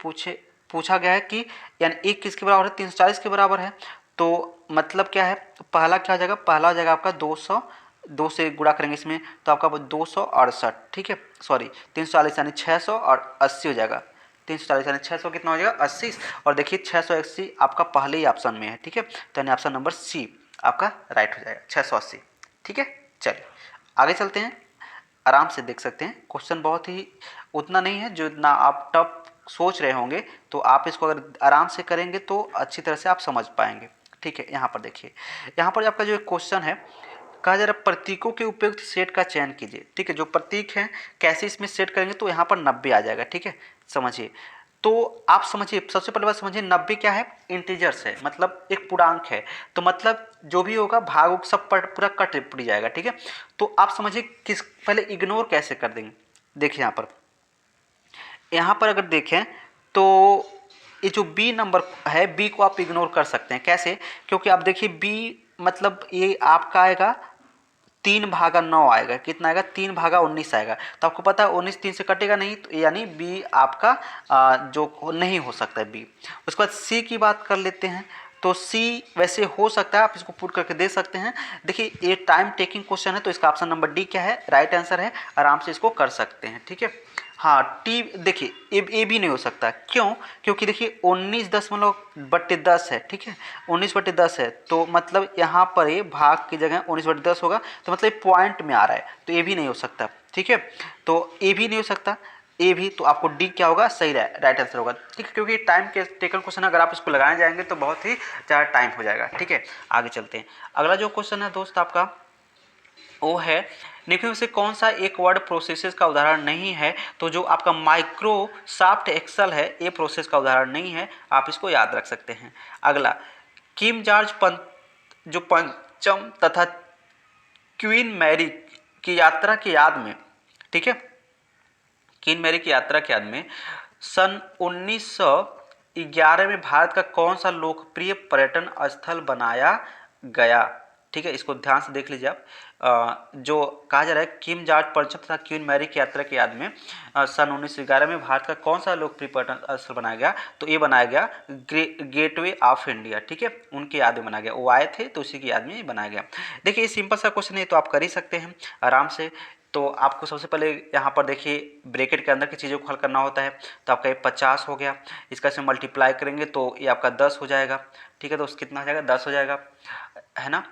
पूछा गया है कि यानी एक किसके बराबर है, 340 के बराबर है। तो मतलब क्या है, तो पहला क्या हो जाएगा, पहला हो जाएगा आपका 200, 2 से गुणा करेंगे इसमें तो आपका 268, ठीक है, सॉरी 340 यानी 680 हो जाएगा। 340 यानी 600 कितना हो जाएगा 80, और देखिए 680 आपका पहले ही ऑप्शन में है। ठीक है, तो यानी ऑप्शन नंबर सी आपका राइट हो जाएगा 680। ठीक है, चलिए आगे चलते हैं। आराम से देख सकते हैं, क्वेश्चन बहुत ही उतना नहीं है जो इतना आप टफ सोच रहे होंगे, तो आप इसको अगर आराम से करेंगे तो अच्छी तरह से आप समझ पाएंगे। ठीक है, यहाँ पर देखिए, यहाँ पर आपका जो एक क्वेश्चन है, कहा जा रहा है प्रतीकों के उपयुक्त सेट का चयन कीजिए। ठीक है, जो प्रतीक हैं कैसे इसमें सेट करेंगे, तो यहाँ पर 90 आ जाएगा। ठीक है, समझिए, तो आप समझिए, सबसे पहले बात समझिए 90 क्या है, इंटीजर्स है, मतलब एक पूर्णांक है, तो मतलब जो भी होगा भाग सब पूरा कट पड़ जाएगा। ठीक है, तो आप समझिए किस पहले इग्नोर कैसे कर देंगे। देखिए यहाँ पर अगर देखें तो ये जो बी नंबर है, बी को आप इग्नोर कर सकते हैं। कैसे, क्योंकि आप देखिए बी मतलब ये आपका आएगा 3/9 आएगा, कितना आएगा 3/19 आएगा। तो आपको पता है 19 3 से कटेगा नहीं, तो यानी बी आपका जो नहीं हो सकता है बी। उसके बाद सी की बात कर लेते हैं, तो सी वैसे हो सकता है, आप इसको पुट करके दे सकते हैं। देखिए ये टाइम टेकिंग क्वेश्चन है, तो इसका ऑप्शन नंबर डी क्या है, राइट आंसर है, आराम से इसको कर सकते हैं। ठीक है, हाँ टी देखिए ए भी नहीं हो सकता, क्यों, क्योंकि देखिए 19/10 है। ठीक है, 19/10 है, तो मतलब यहाँ पर ये भाग की जगह 19/10 होगा, तो मतलब ये पॉइंट में आ रहा है, तो ये भी नहीं हो सकता। ठीक है, तो ये भी नहीं हो सकता। ए भी, तो आपको डी क्या होगा, सही राइट आंसर होगा। ठीक है, क्योंकि टाइम के टेकन क्वेश्चन अगर आप इसको लगाने जाएंगे तो बहुत ही ज़्यादा टाइम हो जाएगा। ठीक है, आगे चलते हैं। अगला जो क्वेश्चन है दोस्त आपका वो है, निम्न में से कौन सा एक वर्ड प्रोसेसेस का उदाहरण नहीं है? तो जो आपका माइक्रोसॉफ्ट एक्सेल है ये प्रोसेस का उदाहरण नहीं है, आप इसको याद रख सकते हैं। अगला, किम जॉर्ज जो पंचम तथा क्वीन मैरी की यात्रा की याद में, ठीक है, क्वीन मैरी की यात्रा के याद में सन 1911 में भारत का कौन सा लोकप्रिय पर्यटन स्थल बनाया गया? ठीक है, इसको ध्यान से देख लीजिए आप। जो कहा जा रहा है किम जॉर्ज पंचम तथा क्वीन मैरी की यात्रा की याद में सन 1911 में भारत का कौन सा लोकप्रिय पर्यटन स्थल बनाया गया? तो ये बनाया गया गेटवे ऑफ इंडिया। ठीक है, उनकी याद में बनाया गया, वो आए थे तो उसी की याद में ये बनाया गया। देखिए ये सिंपल सा क्वेश्चन है, तो आप कर ही सकते हैं आराम से। तो आपको सबसे पहले यहाँ पर देखिए ब्रैकेट के अंदर की चीज़ों को हल करना होता है। तो आपका ये 50 हो गया, इसका से मल्टीप्लाई करेंगे तो ये आपका 10 हो जाएगा। ठीक है, तो कितना हो जाएगा, 10 हो जाएगा, है ना।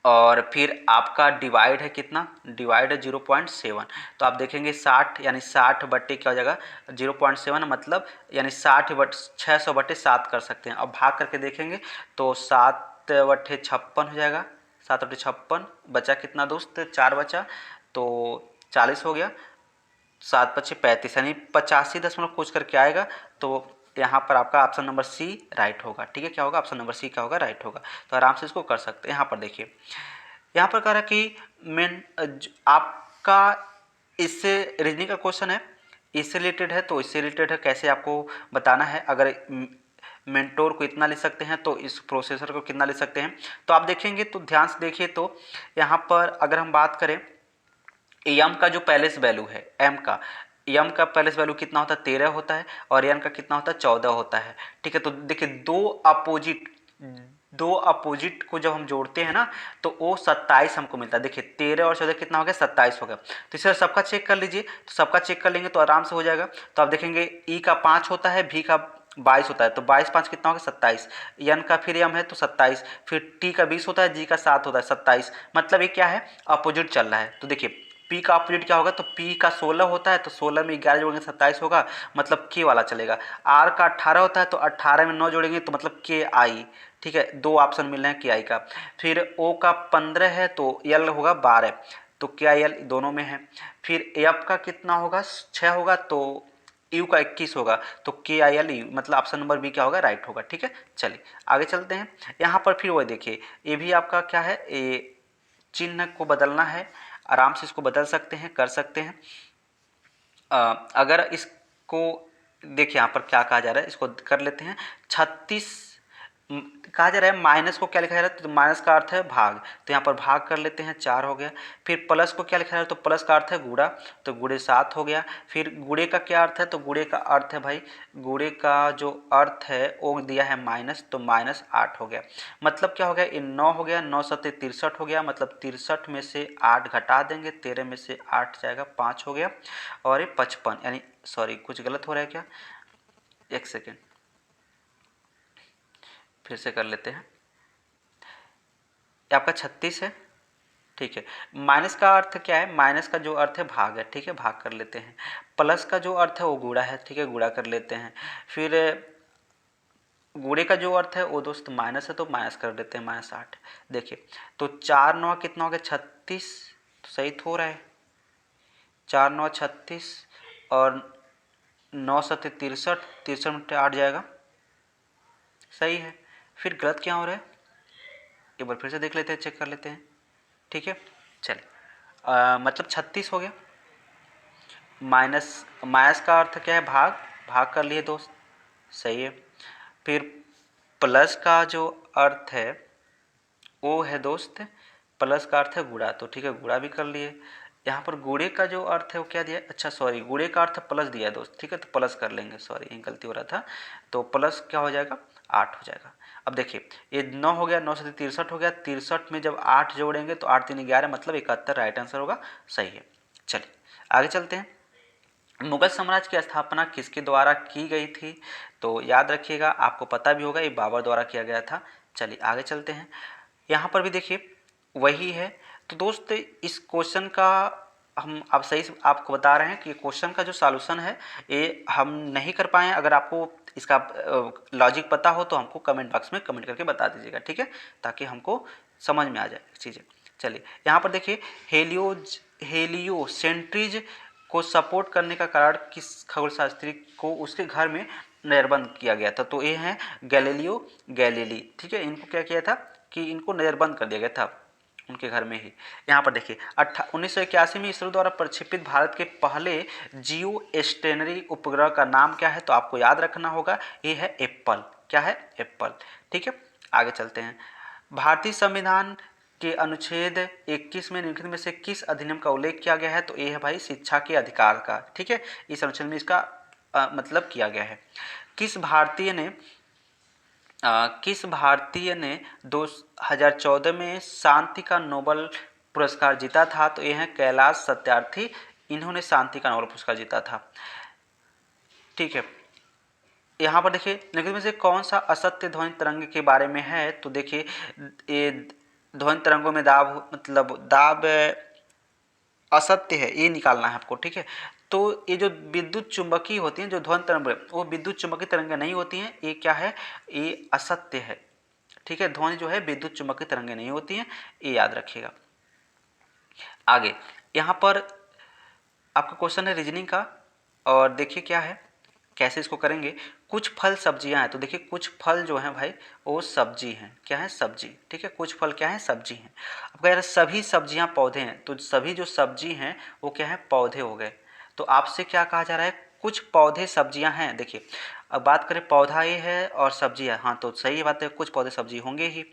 और फिर आपका डिवाइड है कितना, डिवाइड है 0.7। तो आप देखेंगे 60 यानी 60 बट्टे क्या हो जाएगा 0.7, मतलब यानी 600/7 कर सकते हैं। अब भाग करके देखेंगे तो 7/56 हो जाएगा, 7/56 बचा कितना दोस्त, 4 बचा, तो 40 हो गया, 7×5 = 35 यानी 85 कुछ करके आएगा। तो यहाँ पर आपका ऑप्शन नंबर सी राइट होगा। ठीक है, क्या होगा, ऑप्शन नंबर सी क्या होगा, राइट होगा। तो आराम से इसको कर सकते हैं। यहाँ पर देखिए, यहाँ पर कह रहा है कि आपका इससे रीजनिंग का क्वेश्चन है, इससे रिलेटेड है, तो इससे रिलेटेड है, कैसे आपको बताना है। अगर मेंटोर को इतना लिख सकते हैं तो इस प्रोसेसर को कितना लिख सकते हैं। तो आप देखेंगे तो ध्यान से देखिए, तो यहाँ पर अगर हम बात करें एम का जो पैलेस वैल्यू है, एम का पैलेस वैल्यू कितना होता है, 13 होता है, और एन का कितना होता है, 14 होता है। ठीक है, तो देखिए दो अपोजिट को जब हम जोड़ते हैं ना तो वो 27 हमको मिलता है। देखिए 13 और 14 कितना हो गया, 27 हो गया। तो इसे सबका चेक कर लीजिए, तो सबका चेक कर लेंगे तो आराम से हो जाएगा। तो आप देखेंगे ई का 5 होता है, भी का 22 होता है, तो 22×5 कितना होगा, 27। एन का फिर एम है तो 27, फिर टी का 20 होता है, जी का 7 होता है, 27। मतलब ये क्या है, अपोजिट चल रहा है। तो देखिए पी का अपोजिट क्या होगा, तो पी का 16 होता है, तो 16 में 11 जोड़ेंगे 27 होगा, मतलब के वाला चलेगा। आर का 18 होता है, तो 18 में 9 जोड़ेंगे तो मतलब के आई। ठीक है, दो ऑप्शन मिल रहे हैं के आई का। फिर ओ का 15 है तो एल होगा 12, तो के आई एल दोनों में है। फिर एफ का कितना होगा, 6 होगा, तो यू का 21 होगा, तो के आई एल यू, मतलब ऑप्शन नंबर बी क्या होगा, राइट होगा। ठीक है, चलिए आगे चलते हैं। यहाँ पर फिर वही देखिए, ये भी आपका क्या है, ये चिन्ह को बदलना है, आराम से इसको बदल सकते हैं, कर सकते हैं। अगर इसको देखिए यहाँ पर क्या कहा जा रहा है, इसको कर लेते हैं। 36 कहा जा रहा है, माइनस को क्या लिखा जा रहा है, तो माइनस का अर्थ है भाग, तो यहाँ पर भाग कर लेते हैं, 4 हो गया। फिर प्लस को क्या लिखा जा रहा है, तो प्लस का अर्थ है गुणा, तो गुणे 7 हो गया। फिर गुणे का क्या अर्थ है, तो गुणे का अर्थ है भाई, गुणे का जो अर्थ है वो दिया है माइनस, तो -8 हो गया। मतलब क्या हो गया, ये 9 हो गया, 9×7 = 63 हो गया, मतलब 63 में से 8 घटा देंगे, 13 में से 8 जाएगा, 5 हो गया। और ये 55 यानी सॉरी कुछ गलत हो रहा है क्या, एक सेकेंड फिर से कर लेते हैं। ये आपका 36 है। ठीक है, माइनस का अर्थ क्या है, माइनस का जो अर्थ है भाग है। ठीक है, भाग कर लेते हैं। प्लस का जो अर्थ है वो गुणा है। ठीक है, गुणा कर लेते हैं। फिर गुणे का जो अर्थ है वो दोस्त माइनस है, तो माइनस कर देते हैं, -8। देखिए तो 4×9 कितना हो गया, 36, तो सही तो हो रहा है, 4×9 36, और 9×7 = 63, 63 में 8 जाएगा, सही है। फिर गलत क्या हो रहा है, एक बार फिर से देख लेते हैं, चेक कर लेते हैं। ठीक है, चलिए मतलब 36 हो गया। माइनस का अर्थ क्या है, भाग, भाग कर लिए दोस्त, सही है। फिर प्लस का जो अर्थ है वो है दोस्त, प्लस का अर्थ है गुणा, तो ठीक है गुणा भी कर लिए। यहाँ पर गुणे का जो अर्थ है वो क्या दिया, अच्छा सॉरी गुणे का अर्थ प्लस दिया है दोस्त। ठीक है, तो प्लस कर लेंगे, सॉरी यही गलती हो रहा था। तो प्लस क्या हो जाएगा, 8 हो जाएगा। अब देखिए ये 9 हो गया, 9×7 = 63 हो गया, 63 में जब 8 जोड़ेंगे तो 8×3 = 11, मतलब 71 राइट आंसर होगा, सही है। चलिए आगे चलते हैं। मुगल साम्राज्य की स्थापना किसके द्वारा की गई थी, तो याद रखिएगा, आपको पता भी होगा ये बाबर द्वारा किया गया था। चलिए आगे चलते हैं। यहाँ पर भी देखिए वही है। तो दोस्त इस क्वेश्चन का हम अब सही से आपको बता रहे हैं कि क्वेश्चन का जो सॉल्यूशन है ये हम नहीं कर पाए हैं। अगर आपको इसका लॉजिक पता हो तो हमको कमेंट बॉक्स में कमेंट करके बता दीजिएगा, ठीक है, ताकि हमको समझ में आ जाए चीज़ें। चलिए यहाँ पर देखिए, हेलियोसेंट्रिज को सपोर्ट करने का कारण किस खगोलशास्त्री को उसके घर में नज़रबंद किया गया था? तो ये हैं गैलीलियो गैलीली, ठीक है। इनको क्या किया था कि इनको नज़रबंद कर दिया गया था उनके घर में ही। यहाँ पर देखिए 1981 में इसरो द्वारा प्रक्षेपित भारत के पहले जियो स्टेशनरी उपग्रह का नाम क्या है? तो आपको याद रखना होगा, ये है एप्पल। क्या है? एप्पल, ठीक है। आगे चलते हैं। भारतीय संविधान के अनुच्छेद 21 में निम्नलिखित में से किस अधिनियम का उल्लेख किया गया है? तो ये है भाई शिक्षा के अधिकार का, ठीक है। इस अनुच्छेद में इसका मतलब किया गया है। किस भारतीय ने 2014 में शांति का नोबेल पुरस्कार जीता था? तो ये है कैलाश सत्यार्थी, इन्होंने शांति का नोबेल पुरस्कार जीता था, ठीक है। यहाँ पर देखिए निम्नलिखित में से कौन सा असत्य ध्वनि तरंग के बारे में है? तो देखिए ये ध्वनि तरंगों में दाब असत्य है, ये निकालना है आपको, ठीक है। तो ये जो विद्युत चुंबकीय होती हैं, जो ध्वनि तरंग वो विद्युत चुंबकीय तरंगें नहीं होती हैं, ये क्या है? ये असत्य है, ठीक है। ध्वनि जो है विद्युत चुंबकीय तरंगें नहीं होती हैं, ये याद रखिएगा। आगे यहाँ पर आपका क्वेश्चन है रीजनिंग का, और देखिए क्या है, कैसे इसको करेंगे। कुछ फल सब्जियां हैं, तो देखिए कुछ फल जो हैं भाई वो सब्जी हैं। क्या है? सब्जी, ठीक है। कुछ फल क्या है? सब्जी हैं। अब कह रहे सभी सब्जियां पौधे हैं, तो सभी जो सब्जी हैं वो क्या है? पौधे हो गए। तो आपसे क्या कहा जा रहा है? कुछ पौधे सब्जियां हैं। देखिए अब बात करें, पौधा ये है और सब्जी है, हाँ तो सही बात है, कुछ पौधे सब्जी होंगे ही।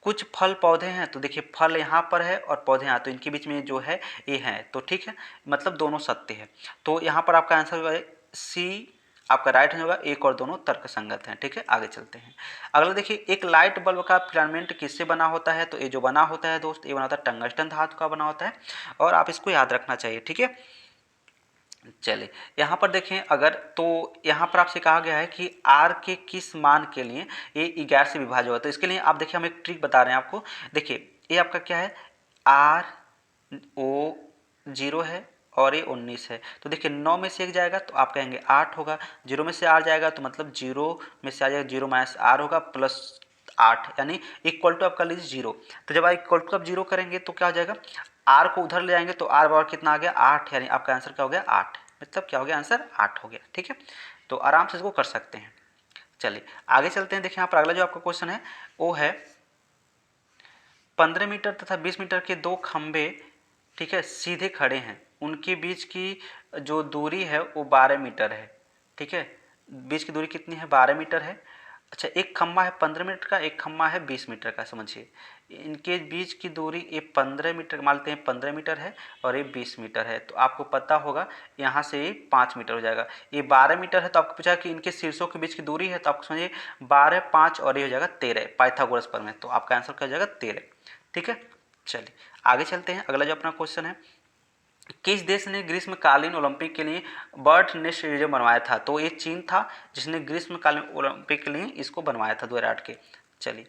कुछ फल पौधे हैं, तो देखिए फल यहाँ पर है और पौधे यहाँ, तो इनके बीच में जो है ये है, तो ठीक है, मतलब दोनों सत्य है। तो यहाँ पर आपका आंसर होगा सी, आपका राइट होगा। एक और दोनों तर्क संगत हैं, ठीक है। आगे चलते हैं। अगला देखिए, एक लाइट बल्ब का फिलामेंट किससे बना होता है? तो ये जो बना होता है दोस्त, ये बना होता है टंगस्टन धातु का बना होता है, और आप इसको याद रखना चाहिए, ठीक है। चलिए यहाँ पर देखें, अगर तो यहाँ पर आपसे कहा गया है कि आर के किस मान के लिए ये 11 से विभाज्य होगा। तो इसके लिए आप देखिए हम एक ट्रिक बता रहे हैं आपको। देखिए ये आपका क्या है, आर ओ 0 है और ये 19 है। तो देखिए 9 में से 1 जाएगा तो आप कहेंगे 8 होगा, 0 में से आर जाएगा तो मतलब 0 में से आ जाएगा, 0 माइनस आर होगा प्लस 8, यानी इक्वल टू आप कर लीजिए 0। तो जब आप इक्वल टू आप 0 करेंगे तो क्या हो जाएगा, आर को उधर ले जाएंगे तो आर बराबर कितना आ गया? 8, यानी आपका आंसर क्या हो गया? 8। मतलब क्या हो गया? आंसर 8 हो गया, ठीक है। तो आराम से इसको कर सकते हैं। चलिए आगे चलते हैं। देखिए यहाँ पर अगला जो आपका क्वेश्चन है वो है 15 मीटर तथा 20 मीटर के दो खंभे, ठीक है, सीधे खड़े हैं, उनके बीच की जो दूरी है वो 12 मीटर है, ठीक है। बीच की दूरी कितनी है? 12 मीटर है। अच्छा, एक खम्भा है 15 मीटर का, एक खम्भा है 20 मीटर का, समझिए इनके बीच की दूरी ये 15 मीटर मान लेते हैं, 15 मीटर है और ये 20 मीटर है। तो आपको पता होगा यहाँ से ये 5 मीटर हो जाएगा। ये 12 मीटर है, तो आपको पूछा कि इनके शीर्षों के बीच की दूरी है, तो आपको समझिए 12 5 और ये हो जाएगा 13 पाइथागोरस प्रमेय। तो आपका आंसर क्या हो जाएगा? 13, ठीक है। चलिए आगे चलते हैं। अगला जो अपना क्वेश्चन है, किस देश ने ग्रीष्मकालीन ओलंपिक के लिए बर्ड नेस्ट स्टेडियम बनवाया था? तो ये चीन था जिसने ग्रीष्मकालीन ओलंपिक के लिए इसको बनवाया था 2008 के। चलिए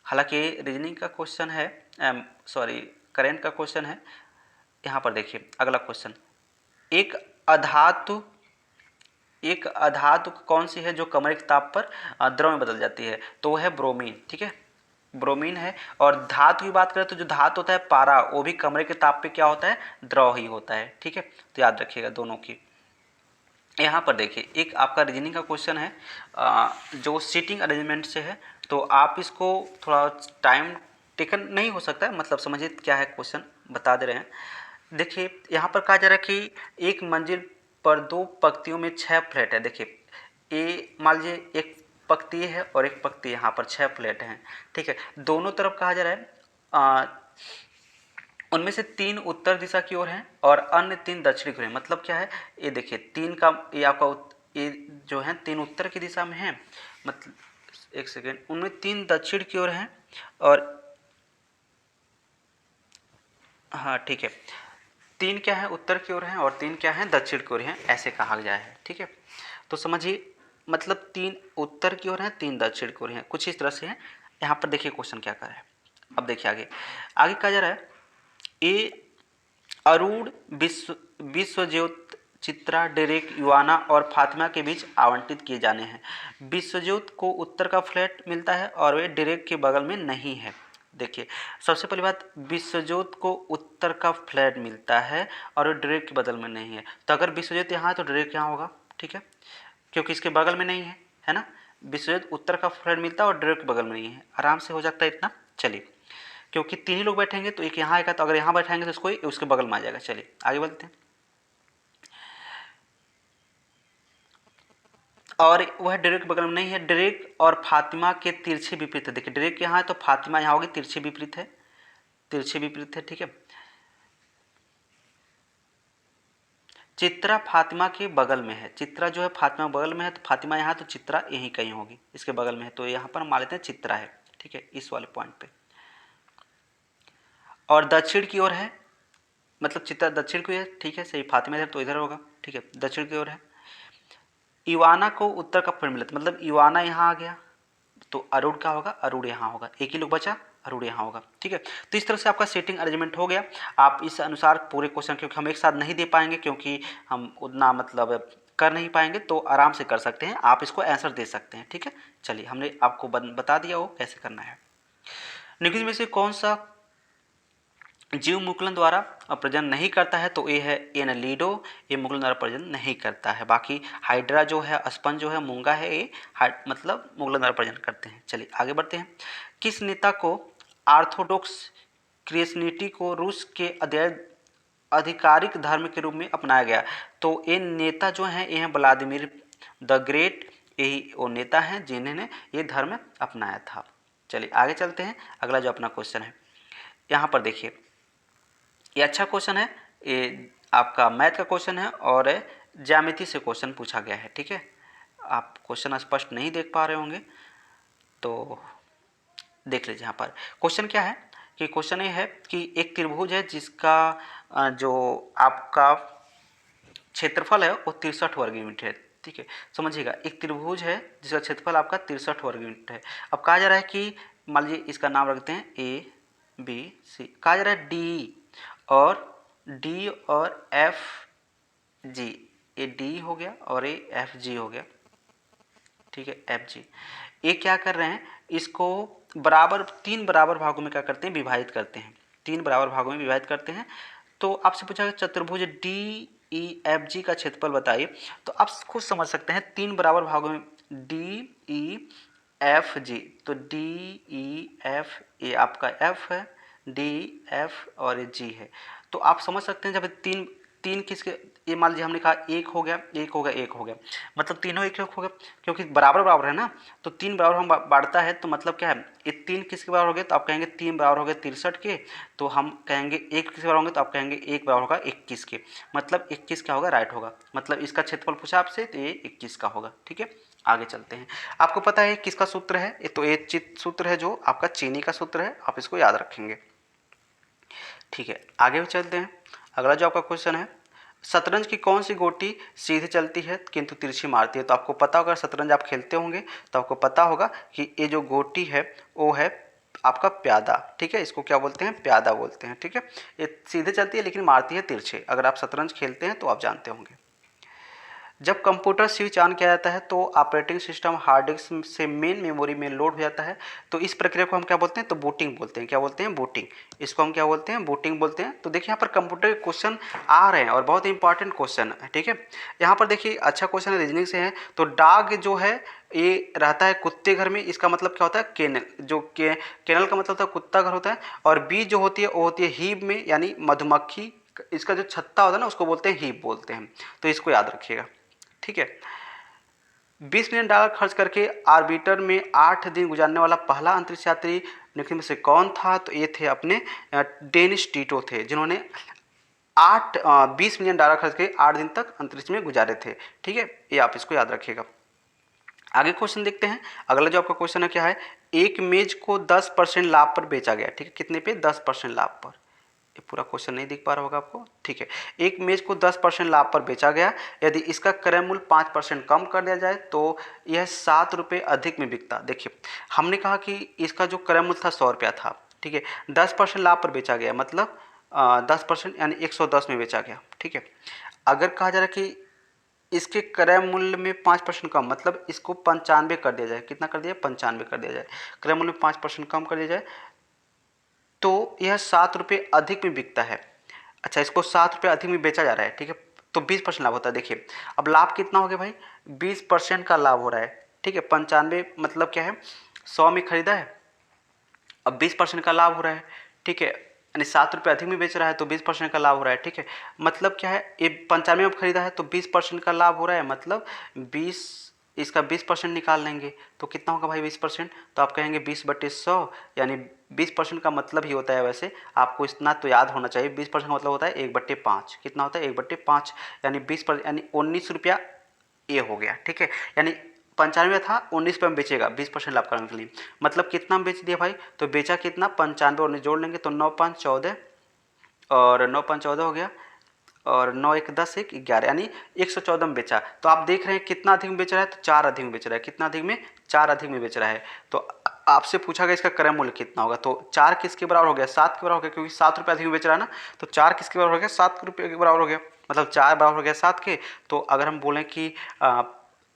हालांकि ये रीजनिंग का क्वेश्चन है, सॉरी करेंट का क्वेश्चन है। यहाँ पर देखिए अगला क्वेश्चन, एक अधातु कौन सी है जो कमरे के ताप पर द्रव में बदल जाती है? तो वो है ब्रोमीन, ठीक है, ब्रोमीन है। और धातु की बात करें तो जो धातु होता है पारा, वो भी कमरे के ताप पे क्या होता है? द्रव ही होता है, ठीक है। तो याद रखिएगा दोनों की। यहाँ पर देखिए एक आपका रीजनिंग का क्वेश्चन है जो सीटिंग अरेंजमेंट से है, तो आप इसको थोड़ा टाइम टेकन नहीं हो सकता है, मतलब समझिए क्या है क्वेश्चन, बता दे रहे हैं। देखिए यहाँ पर कहा जा रहा है कि एक मंजिल पर 2 पंक्तियों में 6 फ्लैट है। देखिए ये मान लीजिए एक पंक्ति है और एक पंक्ति, यहाँ पर 6 फ्लैट हैं, ठीक है। दोनों तरफ कहा जा रहा है उनमें से 3 उत्तर दिशा की ओर हैं और अन्य 3 दक्षिण की ओर हैं। मतलब क्या है, ये देखिए 3 का ये आपका ये जो है 3 उत्तर की दिशा में है, मतलब एक सेकेंड, उनमें 3 दक्षिण की ओर हैं और हाँ ठीक है, 3 क्या है उत्तर की ओर हैं और 3 क्या है दक्षिण की ओर हैं, ऐसे कहा गया है, ठीक है। तो समझिए मतलब 3 उत्तर की ओर हैं, 3 दक्षिण की ओर हैं, कुछ इस तरह से है। यहाँ पर देखिए क्वेश्चन क्या कर रहा है। अब देखिए आगे आगे कहा जा रहा है, ए अरूण, विश्वज्योत, चित्रा, डेरेक, युवाना और फातिमा के बीच आवंटित किए जाने हैं। विश्वज्योत को उत्तर का फ्लैट मिलता है और वे डेरेक के बगल में नहीं है। देखिए, सबसे पहली बात, विश्वज्योत को उत्तर का फ्लैट मिलता है और वे डेरेक के बगल में नहीं है। तो अगर विश्वज्योत यहाँ है तो डेरेक यहाँ होगा, ठीक है, क्योंकि इसके बगल में नहीं है ना। विश्वज्योत उत्तर का फ्लैट मिलता है और डेरेक के बगल में नहीं है, आराम से हो जाता है इतना। चलिए, क्योंकि तीन ही लोग बैठेंगे तो एक यहाँ आएगा, तो अगर यहाँ बैठाएंगे तो इसको उसके बगल में आ जाएगा। चलिए आगे बढ़ते हैं। और वह डेरेक के बगल में नहीं है। डेरेक और फातिमा के तिरछे विपरीत है। देखिए, डेरेक यहाँ है तो फातिमा यहाँ होगी, तिरछे विपरीत है, तिरछे विपरीत है, ठीक है। चित्रा फातिमा के बगल में है। चित्रा जो है फातिमा बगल में है, तो फातिमा यहाँ, तो चित्रा यहीं कहीं होगी, इसके बगल में है, तो यहाँ पर हम मान लेते हैं चित्रा है, ठीक है, इस वाले पॉइंट पे। और दक्षिण की ओर है, मतलब चित्रा दक्षिण की ओर है, ठीक है, सही। फातिमा इधर तो इधर होगा, ठीक है, दक्षिण की ओर है। इवाना को उत्तर का फ्लैट मिला, मतलब इवाना यहाँ आ गया, तो अरुण क्या होगा, अरुण यहाँ होगा, एक ही लोग बचा, अरुण यहाँ होगा, ठीक है। तो इस तरह से आपका सेटिंग अरेंजमेंट हो गया। आप इस अनुसार पूरे क्वेश्चन, क्योंकि हम एक साथ नहीं दे पाएंगे, क्योंकि हम उतना मतलब कर नहीं पाएंगे, तो आराम से कर सकते हैं, आप इसको आंसर दे सकते हैं, ठीक है। चलिए, हमने आपको बता दिया वो कैसे करना है। निम्न में से कौन सा जीव मुकुलन द्वारा प्रजनन नहीं करता है, तो ये है एनालिडो, ये मुकुलन द्वारा प्रजनन नहीं करता है। बाकी हाइड्रा जो है, स्पंज जो है, मूंगा है, ये मतलब मुकुलन द्वारा प्रजनन करते हैं। चलिए आगे बढ़ते हैं। किस नेता को ऑर्थोडॉक्स क्रिश्चियनिटी को रूस के आधिकारिक धर्म के रूप में अपनाया गया? तो ये नेता जो हैं, ये हैं व्लादिमीर द ग्रेट, यही वो नेता हैं जिन्होंने ये धर्म अपनाया था। चलिए आगे चलते हैं। अगला जो अपना क्वेश्चन है, यहाँ पर देखिए, ये अच्छा क्वेश्चन है, ये आपका मैथ का क्वेश्चन है और ज्यामिति से क्वेश्चन पूछा गया है, ठीक है। आप क्वेश्चन स्पष्ट नहीं देख पा रहे होंगे तो देख लीजिए। यहाँ पर क्वेश्चन क्या है कि क्वेश्चन ये है कि एक त्रिभुज है जिसका जो आपका क्षेत्रफल है वो 63 वर्ग मीटर है, ठीक है। समझिएगा, एक त्रिभुज है जिसका क्षेत्रफल आपका 63 वर्ग मीटर है। अब कहा जा रहा है कि मान लीजिए इसका नाम रखते हैं ए बी सी, कहा जा रहा है डी और एफ जी, ये डी हो गया और ये एफ जी हो गया, ठीक है, एफ जी। ये क्या कर रहे हैं, इसको बराबर, तीन बराबर भागों में क्या करते हैं, विभाजित करते हैं, तीन बराबर भागों में विभाजित करते हैं। तो आपसे पूछा गया चतुर्भुज डी ई एफ जी का क्षेत्रफल बताइए, तो आप खुद समझ सकते हैं, तीन बराबर भागों में डी ई एफ जी, तो डी ई एफ, ये आपका एफ है, डी एफ और ये जी है। तो आप समझ सकते हैं जब तीन तीन किसके, ये मान लीजिए हमने कहा एक हो गया, एक हो गया, एक हो गया, मतलब तीनों एक हो गया, क्योंकि बराबर बराबर है ना, तो तीन बराबर हम बांटता है, तो मतलब क्या है, ये तीन किसके बराबर हो गए, तो आप कहेंगे तीन बराबर हो गए 63 के, तो हम कहेंगे एक किसके बराबर होंगे, तो आप कहेंगे एक बराबर होगा 21 के, मतलब 21 क्या होगा, राइट होगा, मतलब इसका क्षेत्रफल पूछा आपसे तो ये 21 का होगा, ठीक है। आगे चलते हैं। आपको पता है किसका सूत्र है, ये तो ये सूत्र है जो आपका चीनी का सूत्र है, आप इसको याद रखेंगे, ठीक है। आगे भी चलते हैं। अगला जो आपका क्वेश्चन है, शतरंज की कौन सी गोटी सीधे चलती है किंतु तिरछी मारती है? तो आपको पता होगा, शतरंज आप खेलते होंगे तो आपको पता होगा कि ये जो गोटी है वो है आपका प्यादा, ठीक है, इसको क्या बोलते हैं, प्यादा बोलते हैं, ठीक है। ये सीधे चलती है लेकिन मारती है तिरछे, अगर आप शतरंज खेलते हैं तो आप जानते होंगे। जब कंप्यूटर स्विच ऑन किया जाता है तो ऑपरेटिंग सिस्टम हार्ड डिस्क से मेन मेमोरी में लोड हो जाता है, तो इस प्रक्रिया को हम क्या बोलते हैं, तो बूटिंग बोलते हैं। क्या बोलते हैं, बूटिंग, इसको हम क्या बोलते हैं, बूटिंग बोलते हैं। तो देखिए यहाँ पर कंप्यूटर के क्वेश्चन आ रहे हैं और बहुत इंपॉर्टेंट क्वेश्चन है, ठीक है। यहाँ पर देखिए अच्छा क्वेश्चन है, रीजनिंग से है। तो डॉग जो है ये रहता है कुत्ते घर में, इसका मतलब क्या होता है, केनल, जो केनल का मतलब होता है कुत्ता घर होता है, और बी जो होती है वो होती है हीब में, यानी मधुमक्खी, इसका जो छत्ता होता है ना उसको बोलते हैं हीब बोलते हैं, तो इसको याद रखिएगा, ठीक है। 20 मिलियन डॉलर खर्च करके ऑर्बिटर में 8 दिन गुजारने वाला पहला अंतरिक्ष यात्री निम्न में से कौन था? तो ये थे अपने डेनिस टीटो थे, जिन्होंने 20 मिलियन डॉलर खर्च करके 8 दिन तक अंतरिक्ष में गुजारे थे, ठीक है। ये आप इसको याद रखिएगा। आगे क्वेश्चन देखते हैं। अगला जो आपका क्वेश्चन है क्या है, एक मेज को 10% लाभ पर बेचा गया, ठीक है, कितने पे, 10% लाभ पर। ये पूरा क्वेश्चन नहीं दिख पा रहा होगा आपको, ठीक है। एक मेज को 10% लाभ पर बेचा गया, यदि इसका क्रय मूल्य 5% कम कर दिया जाए तो यह 7 रुपये अधिक में बिकता। देखिए हमने कहा कि इसका जो क्रय मूल्य था 100 रुपया था, ठीक है, 10% लाभ पर बेचा गया, मतलब 10% यानी 110 में बेचा गया। ठीक है, अगर कहा जा रहा है कि इसके क्रय मूल्य में 5% कम, मतलब इसको 95 कर दिया जाए, कितना कर दिया, 95 कर दिया जाए, क्रय मूल्य में 5% कम कर दिया जाए, तो यह 7 रुपये अधिक में बिकता है। अच्छा, इसको 7 रुपये अधिक में बेचा जा रहा है। ठीक है, तो 20% लाभ होता है। देखिए अब लाभ कितना हो गया भाई, 20% का लाभ हो रहा है। ठीक है, 95 मतलब क्या है, 100 में खरीदा है, अब 20% का लाभ हो रहा है। ठीक है, यानी 7 रुपये अधिक में बेच रहा है तो 20% का लाभ हो रहा है। ठीक है, मतलब क्या है, ये 95 में खरीदा है तो 20% का लाभ हो रहा है, मतलब 20, इसका 20% निकाल लेंगे तो कितना होगा भाई 20%, तो आप कहेंगे 20/100, यानी 20% का मतलब ही होता है, वैसे आपको इतना तो याद होना चाहिए, 20% का मतलब होता है 1/5। कितना होता है 1/5, यानी 20%, यानी 19 रुपया ये हो गया। ठीक है, यानी 95 था, 19 पे हम बेचेगा 20% लाभ करने के लिए, मतलब कितना बेच दिया भाई, तो बेचा कितना, 95 और 19 जोड़ लेंगे तो 9 5 14, और 9 5 14 हो गया, और 9 1 10 1 11, यानी 114 में बेचा। तो आप देख रहे हैं कितना अधिक में बेच रहा है, तो 4 अधिक में बेच रहा है, कितना अधिक में, 4 अधिक में बेच रहा है। तो आपसे पूछा गया इसका क्रय मूल्य कितना होगा, तो 4 किसके बराबर हो गया, 7 के बराबर हो गया, क्योंकि 7 रुपये अधिक में बेच रहा है ना, तो 4 किसके बराबर हो गया, 7 रुपये के बराबर हो गया, मतलब 4 बराबर हो गया 7 के। तो अगर हम बोलें कि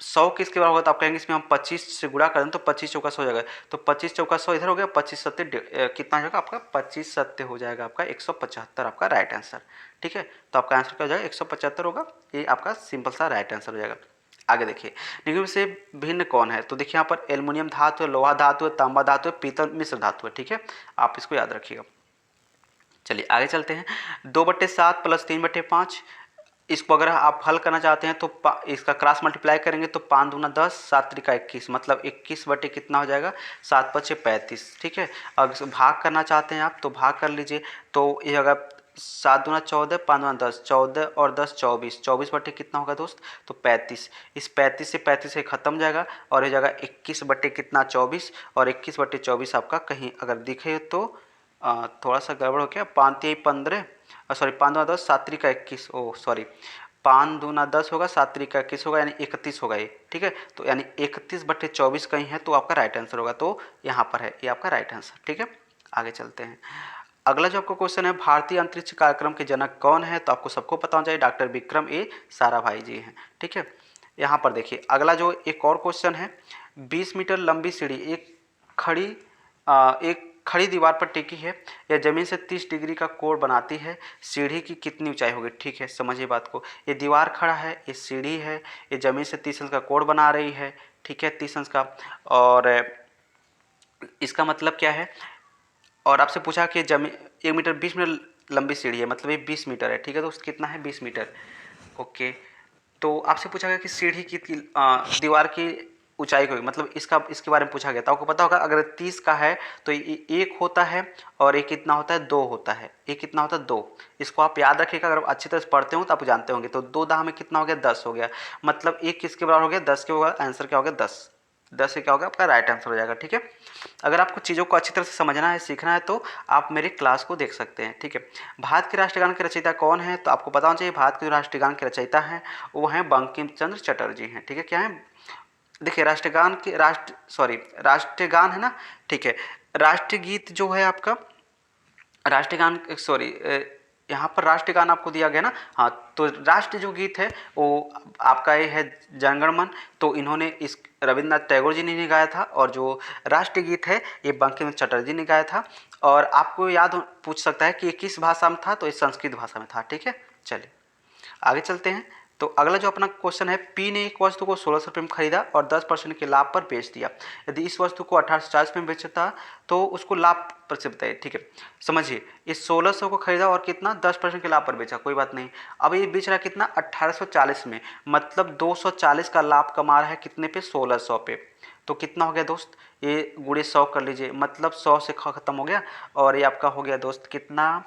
100 किसके बराबर होगा, तो आप कहेंगे इसमें हम 25 से गुणा कर दें तो 25 चौका 100 हो जाएगा, तो 25 चौका 100 इधर हो गया, 25 सत्ते कितना हो जाएगा आपका, 25 सत्ते हो जाएगा आपका 175, आपका राइट आंसर। ठीक है, तो आपका आंसर क्या हो जाएगा, 175 होगा, ये आपका सिंपल सा राइट आंसर हो जाएगा। आगे देखिए, निम्न से भिन्न कौन है, तो देखिए यहाँ पर एल्युमिनियम धातु है, लोहा धातु है, तांबा धातु है, पीतल मिश्र धातु है। ठीक है, आप इसको याद रखिएगा। चलिए आगे चलते हैं, 2/7 प्लस 3/5, इसको अगर आप हल करना चाहते हैं तो इसका क्रॉस मल्टीप्लाई करेंगे तो 5 दूना 10, 7 त्रिका 21, मतलब 21 बटे कितना हो जाएगा, 7 5 35। ठीक है, अगर भाग करना चाहते हैं आप तो भाग कर लीजिए, तो ये अगर 7 दूना 14, 5 दूना 10, 14 और 10 24, 24 बटे कितना होगा दोस्त, तो 35। इस 35 से 35 से खत्म जाएगा, और ये जगह 21 बटे कितना 24, और 21 बटे 24 आपका कहीं अगर दिखे तो थोड़ा सा गड़बड़ हो गया, 5 3 15, सॉरी 5 दूना 10, 7 त्रिका 21, ओ सॉरी 5 दूना 10 होगा, 7 त्रिका 21 होगा, यानी 31 होगा ये। ठीक है, तो यानी 31/24 कहीं है, तो आपका राइट आंसर होगा, तो यहाँ पर है, ये आपका राइट आंसर। ठीक है, आगे चलते हैं। अगला जो आपका क्वेश्चन है, भारतीय अंतरिक्ष कार्यक्रम के जनक कौन है, तो आपको सबको पता होना चाहिए, डॉक्टर विक्रम ए साराभाई जी हैं। ठीक है, यहाँ पर देखिए अगला जो एक और क्वेश्चन है, 20 मीटर लंबी सीढ़ी एक खड़ी दीवार पर टिकी है, यह जमीन से 30 डिग्री का कोण बनाती है, सीढ़ी की कितनी ऊंचाई होगी। ठीक है, समझिए बात को, ये दीवार खड़ा है, ये सीढ़ी है, ये जमीन से 30 अंश का कोण बना रही है। ठीक है, 30 अंश का, और इसका मतलब क्या है, और आपसे पूछा कि जमीन 1 मीटर 20 मीटर लंबी सीढ़ी है, मतलब ये 20 मीटर है। ठीक है, तो कितना है 20 मीटर। ओके, तो आपसे पूछा गया कि सीढ़ी की दीवार की ऊंचाई को, मतलब इसके बारे में पूछा गया था। आपको पता होगा अगर 30 का है तो ये 1 होता है, और एक कितना होता है 2 होता है, एक कितना होता है 2। इसको आप याद रखिएगा, अगर आप अच्छी तरह से पढ़ते हो तो आप जानते होंगे। तो 2 दाह में कितना हो गया 10 हो गया, मतलब 1 किसके बराबर हो गया 10 के बराबर, आंसर क्या हो गया 10, 10 से क्या होगा आपका राइट आंसर हो जाएगा। ठीक है, अगर आपको चीज़ों को अच्छी तरह से समझना है, सीखना है, तो आप मेरी क्लास को देख सकते हैं। ठीक है, भारत के राष्ट्रगान के रचयिता कौन है, तो आपको पता होना चाहिए, भारत के जो राष्ट्रगान के रचयिता हैं वो हैं बंकिम चंद्र चटर्जी हैं। ठीक है, क्या है, देखिए राष्ट्रगान है ना। ठीक है, राष्ट्रगीत जो है आपका, राष्ट्रगान सॉरी, यहाँ पर राष्ट्रगान आपको दिया गया ना, हाँ, तो राष्ट्र जो गीत है वो आपका ये है जनगण मन, तो इन्होंने इस रविंद्रनाथ टैगोर जी ने गाया था, और जो राष्ट्रीय गीत है ये बंकिम चंद्र चटर्जी ने गाया था। और आपको याद पूछ सकता है कि ये किस भाषा में था, तो ये संस्कृत भाषा में था। ठीक है, चलिए आगे चलते हैं। तो अगला जो अपना क्वेश्चन है, पी ने एक वस्तु को 1600 रुपये में खरीदा और 10% के लाभ पर बेच दिया, यदि इस वस्तु को 1840 रुपये में बेचता तो उसको लाभ प्रतिशत बताइए। ठीक है, समझिए, इस 1600 को खरीदा और कितना 10% के लाभ पर बेचा, कोई बात नहीं। अब ये बेच रहा है कितना 1840 में, मतलब 240 का लाभ कमा रहा है कितने पे, 1600 पे। तो कितना हो गया दोस्त, ये गुणे 100 कर लीजिए, मतलब 100 से खत्म हो गया, और ये आपका हो गया दोस्त कितना,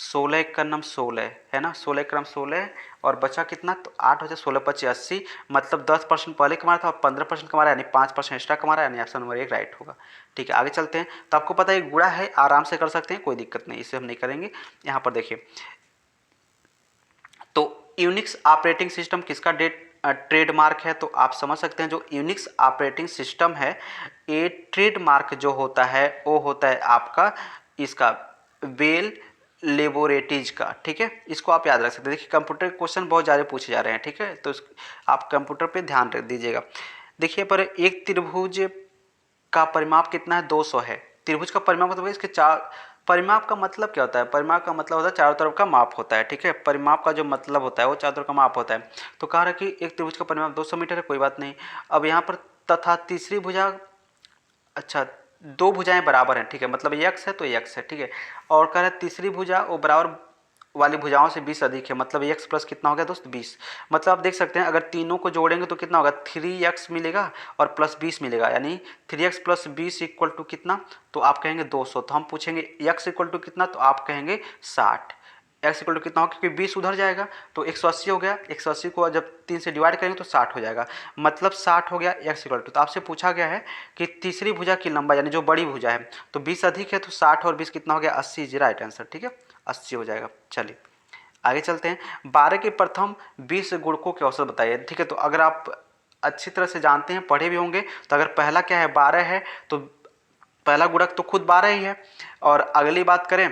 16 एक का नाम 16 है ना, 16 एक का नाम 16, और बचा कितना, तो 8 हो जाए, 16 25 80, मतलब 10% पहले कमा रहा था और 15% कमा रहा है, यानी 5% एक्स्ट्रा कमा रहा है, यानी ऑप्शन नंबर 1 राइट होगा। ठीक है, आगे चलते हैं। तो आपको पता है गुणा है, आराम से कर सकते हैं, कोई दिक्कत नहीं, इसे हम नहीं करेंगे। यहाँ पर देखिए, तो यूनिक्स ऑपरेटिंग सिस्टम किसका ट्रेडमार्क है, तो आप समझ सकते हैं जो यूनिक्स ऑपरेटिंग सिस्टम है, ये ट्रेडमार्क जो होता है वो होता है आपका इसका बेल लेबोरेटरीज का, ठीक है, इसको आप याद रख सकते हैं। देखिए कंप्यूटर के क्वेश्चन बहुत ज़्यादा पूछे जा रहे हैं, ठीक है, तो आप कंप्यूटर पे ध्यान रख दीजिएगा। देखिए पर एक त्रिभुज का परिमाप कितना है, 200 है। त्रिभुज का परिमाप मतलब इसके चार, परिमाप का मतलब क्या होता है, परिमाप का मतलब होता है चारों तरफ का माप होता है, ठीक है, परिमाप का जो मतलब होता है वो चारों तरफ का माप होता है। तो कह रहा है कि एक त्रिभुज का परिमाप 200 मीटर है, कोई बात नहीं। अब यहाँ पर तथा तीसरी भुजा, अच्छा दो भुजाएं बराबर हैं, ठीक है, मतलब यक्स है तो यक्स है, ठीक है, और कह रहा है तीसरी भुजा वो बराबर वाली भुजाओं से 20 अधिक है, मतलब यक्स प्लस कितना हो गया दोस्त 20। मतलब आप देख सकते हैं अगर तीनों को जोड़ेंगे तो कितना होगा, 3x मिलेगा और प्लस 20 मिलेगा, यानी 3x प्लस 20 इक्वल टू कितना, तो आप कहेंगे 200। तो हम पूछेंगे x इक्वल टू कितना, तो आप कहेंगे 60। एक्स इक्वल टू कितना होगा, क्योंकि 20 उधर जाएगा तो 180 हो गया, 180 को जब 3 से डिवाइड करेंगे तो 60 हो जाएगा, मतलब 60 हो गया एक्स इक्वल टू। तो आपसे पूछा गया है कि तीसरी भुजा की लंबाई यानी जो बड़ी भुजा है, तो 20 अधिक है तो 60 और 20 कितना हो गया, 80 इज राइट आंसर, ठीक है, 80 हो जाएगा। चलिए आगे चलते हैं। 12 के प्रथम 20 गुणकों के औसत बताइए, ठीक है, तो अगर आप अच्छी तरह से जानते हैं, पढ़े भी होंगे, तो अगर पहला क्या है 12 है तो पहला गुणक तो खुद 12 ही है, और अगली बात करें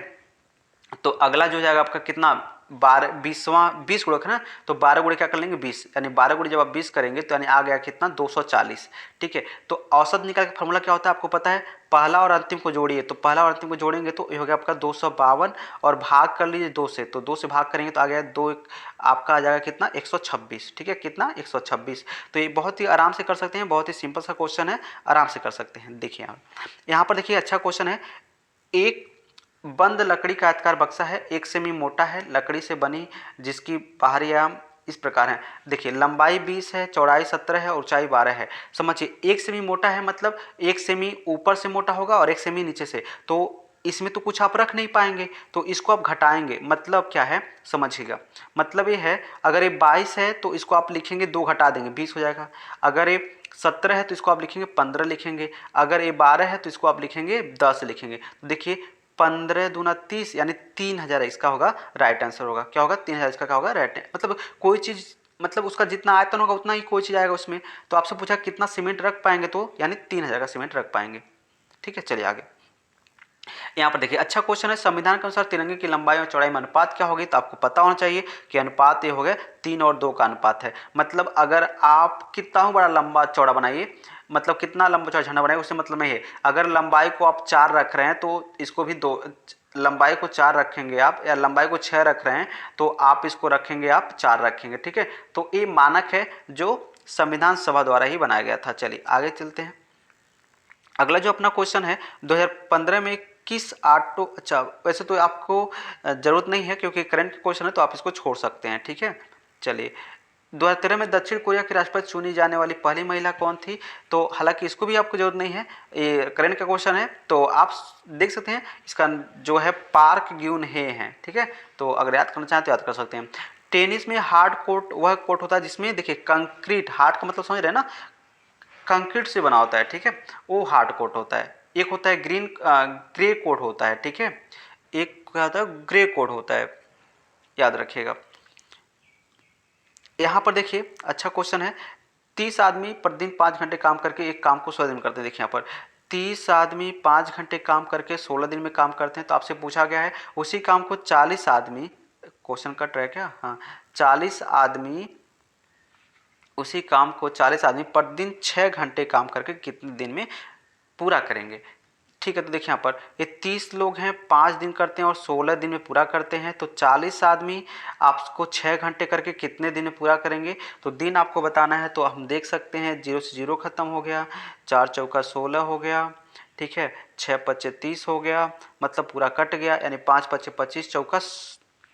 तो अगला जो हो जाएगा आपका कितना, 12 20वां 20 गुणक है ना, तो 12 गुणे क्या कर लेंगे 20, यानी 12 गुणे जब आप 20 करेंगे तो यानी आ गया कितना 240, ठीक है। तो औसत निकाल के फॉर्मूला क्या होता है आपको पता है, पहला और अंतिम को जोड़िए, तो पहला और अंतिम को जोड़ेंगे तो ये हो गया आपका 252 और भाग कर लीजिए 2 से, तो 2 से भाग करेंगे तो आ गया 2, आपका आ जाएगा कितना 126, ठीक है, कितना 126। तो ये बहुत ही आराम से कर सकते हैं, बहुत ही सिंपल सा क्वेश्चन है, आराम से कर सकते हैं। देखिए यहाँ पर देखिए अच्छा क्वेश्चन है। एक बंद लकड़ी का आयताकार बक्सा है, 1 सेमी मोटा है, लकड़ी से बनी जिसकी बाहरी आयाम इस प्रकार है। देखिए लंबाई 20 है, चौड़ाई 17 है और ऊंचाई 12 है। समझिए 1 सेमी मोटा है मतलब 1 सेमी ऊपर से मोटा होगा और 1 सेमी नीचे से, तो इसमें तो कुछ आप रख नहीं पाएंगे, तो इसको आप घटाएंगे। मतलब क्या है समझिएगा, मतलब ये है अगर ये 22 है तो इसको आप लिखेंगे 2 घटा देंगे 20 हो जाएगा, अगर ये 17 है तो इसको आप लिखेंगे 15 लिखेंगे, अगर ये 12 है तो इसको आप लिखेंगे 10 लिखेंगे। तो देखिए 15 दूना 30 यानी 3000 इसका होगा राइट आंसर होगा। क्या होगा 3000 इसका क्या होगा राइट, मतलब कोई चीज़ मतलब उसका जितना आयतन होगा उतना ही कोई चीज़ आएगा उसमें। तो आपसे पूछा कितना सीमेंट रख पाएंगे, तो यानी 3000 का सीमेंट रख पाएंगे, ठीक है। चलिए आगे यहाँ पर देखिए अच्छा क्वेश्चन है, संविधान के अनुसार तिरंगे की लंबाई और चौड़ाई में अनुपात क्या होगी, तो आपको पता होना चाहिए कि अनुपात ये हो गया 3 और 2 का अनुपात है। मतलब अगर आप कितना बड़ा लंबा चौड़ा बनाइए, मतलब कितना लंबा चौड़ा झंडा बनाइए, उससे मतलब नहीं है अगर लंबाई को आप 4 रख रहे हैं तो इसको भी 2, लंबाई को 4 रखेंगे आप, या लंबाई को 6 रख रहे हैं तो आप इसको रखेंगे आप 4 रखेंगे, ठीक है। तो ये मानक है जो संविधान सभा द्वारा ही बनाया गया था। चलिए आगे चलते हैं। अगला जो अपना क्वेश्चन है 2015 में किस ऑटो, अच्छा वैसे तो आपको ज़रूरत नहीं है क्योंकि करंट क्वेश्चन है तो आप इसको छोड़ सकते हैं, ठीक है। चलिए 2013 में दक्षिण कोरिया की राष्ट्रपति चुनी जाने वाली पहली महिला कौन थी, तो हालांकि इसको भी आपको जरूरत नहीं है, ये करंट का क्वेश्चन है, तो आप देख सकते हैं इसका जो है पार्क ग्यून हे हैं, ठीक है। तो अगर याद करना चाहें तो याद कर सकते हैं। टेनिस में हार्ड कोर्ट वह कोर्ट होता है जिसमें देखिए कंक्रीट, हार्ड का मतलब समझ रहे हैं ना, कंक्रीट से बना होता है, ठीक है, वो हार्ड कोट होता है। एक होता है ग्रे कोट होता है, ठीक है, एक क्या होता है ग्रे कोट होता है, याद रखिएगा। यहाँ पर देखिए अच्छा क्वेश्चन है, 30 आदमी प्रतिदिन 5 घंटे काम करके एक काम को 16 दिन में करते हैं। देखिए यहाँ पर 30 आदमी 5 घंटे काम करके 16 दिन में काम करते हैं, तो आपसे पूछा गया है उसी काम को 40 आदमी, क्वेश्चन का ट्रैक है हाँ, 40 आदमी उसी काम को 40 आदमी प्रतिदिन 6 घंटे काम करके कितने दिन में पूरा करेंगे, ठीक है। तो देखिए यहाँ पर ये 30 लोग हैं, 5 दिन करते हैं और 16 दिन में पूरा करते हैं, तो 40 आदमी आपको 6 घंटे करके कितने दिन में पूरा करेंगे, तो दिन आपको बताना है। तो हम देख सकते हैं 0 से 0 खत्म हो गया, 4 चौका 16 हो गया, ठीक है, 6 पच्चे 30 हो गया, मतलब पूरा कट गया, यानी 5 पच्चे 25 चौका,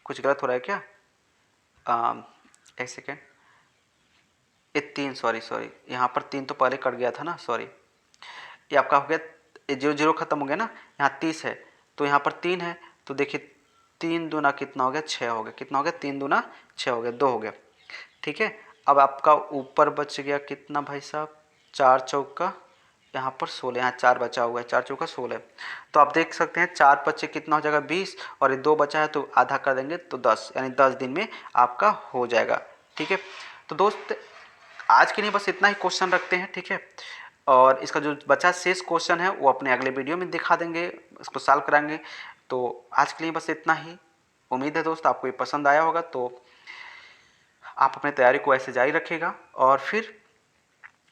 कुछ गलत हो रहा है क्या, एक सेकेंड, ये 3 सॉरी यहाँ पर 3 तो पहले कट गया था ना, सॉरी, ये आपका हो गया 0 0 खत्म हो गया ना, यहाँ 30 है तो यहाँ पर 3 है, तो देखिए 3 दूना कितना हो गया 6 हो गया, कितना हो गया 3 दूना 6 हो गया, 2 हो गया, ठीक है। अब आपका ऊपर बच गया कितना भाई साहब, 4 चौका यहाँ पर 16, यहाँ 4 बचा हुआ है, 4 चौका 16, तो आप देख सकते हैं 4 पच्चे कितना हो जाएगा 20, और ये 2 बचा है तो आधा कर देंगे तो 10, यानी 10 दिन में आपका हो जाएगा, ठीक है। तो दोस्त आज के लिए बस इतना ही क्वेश्चन रखते हैं, ठीक है, और इसका जो बचा शेष क्वेश्चन है वो अपने अगले वीडियो में दिखा देंगे, इसको सॉल्व कराएंगे। तो आज के लिए बस इतना ही। उम्मीद है दोस्त आपको ये पसंद आया होगा, तो आप अपनी तैयारी को ऐसे जारी रखिएगा और फिर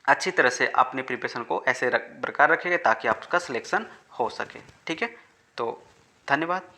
अच्छी तरह से अपने प्रिपरेशन को ऐसे बरकरार रखिएगा ताकि आपका सिलेक्शन हो सके। ठीक है, तो धन्यवाद।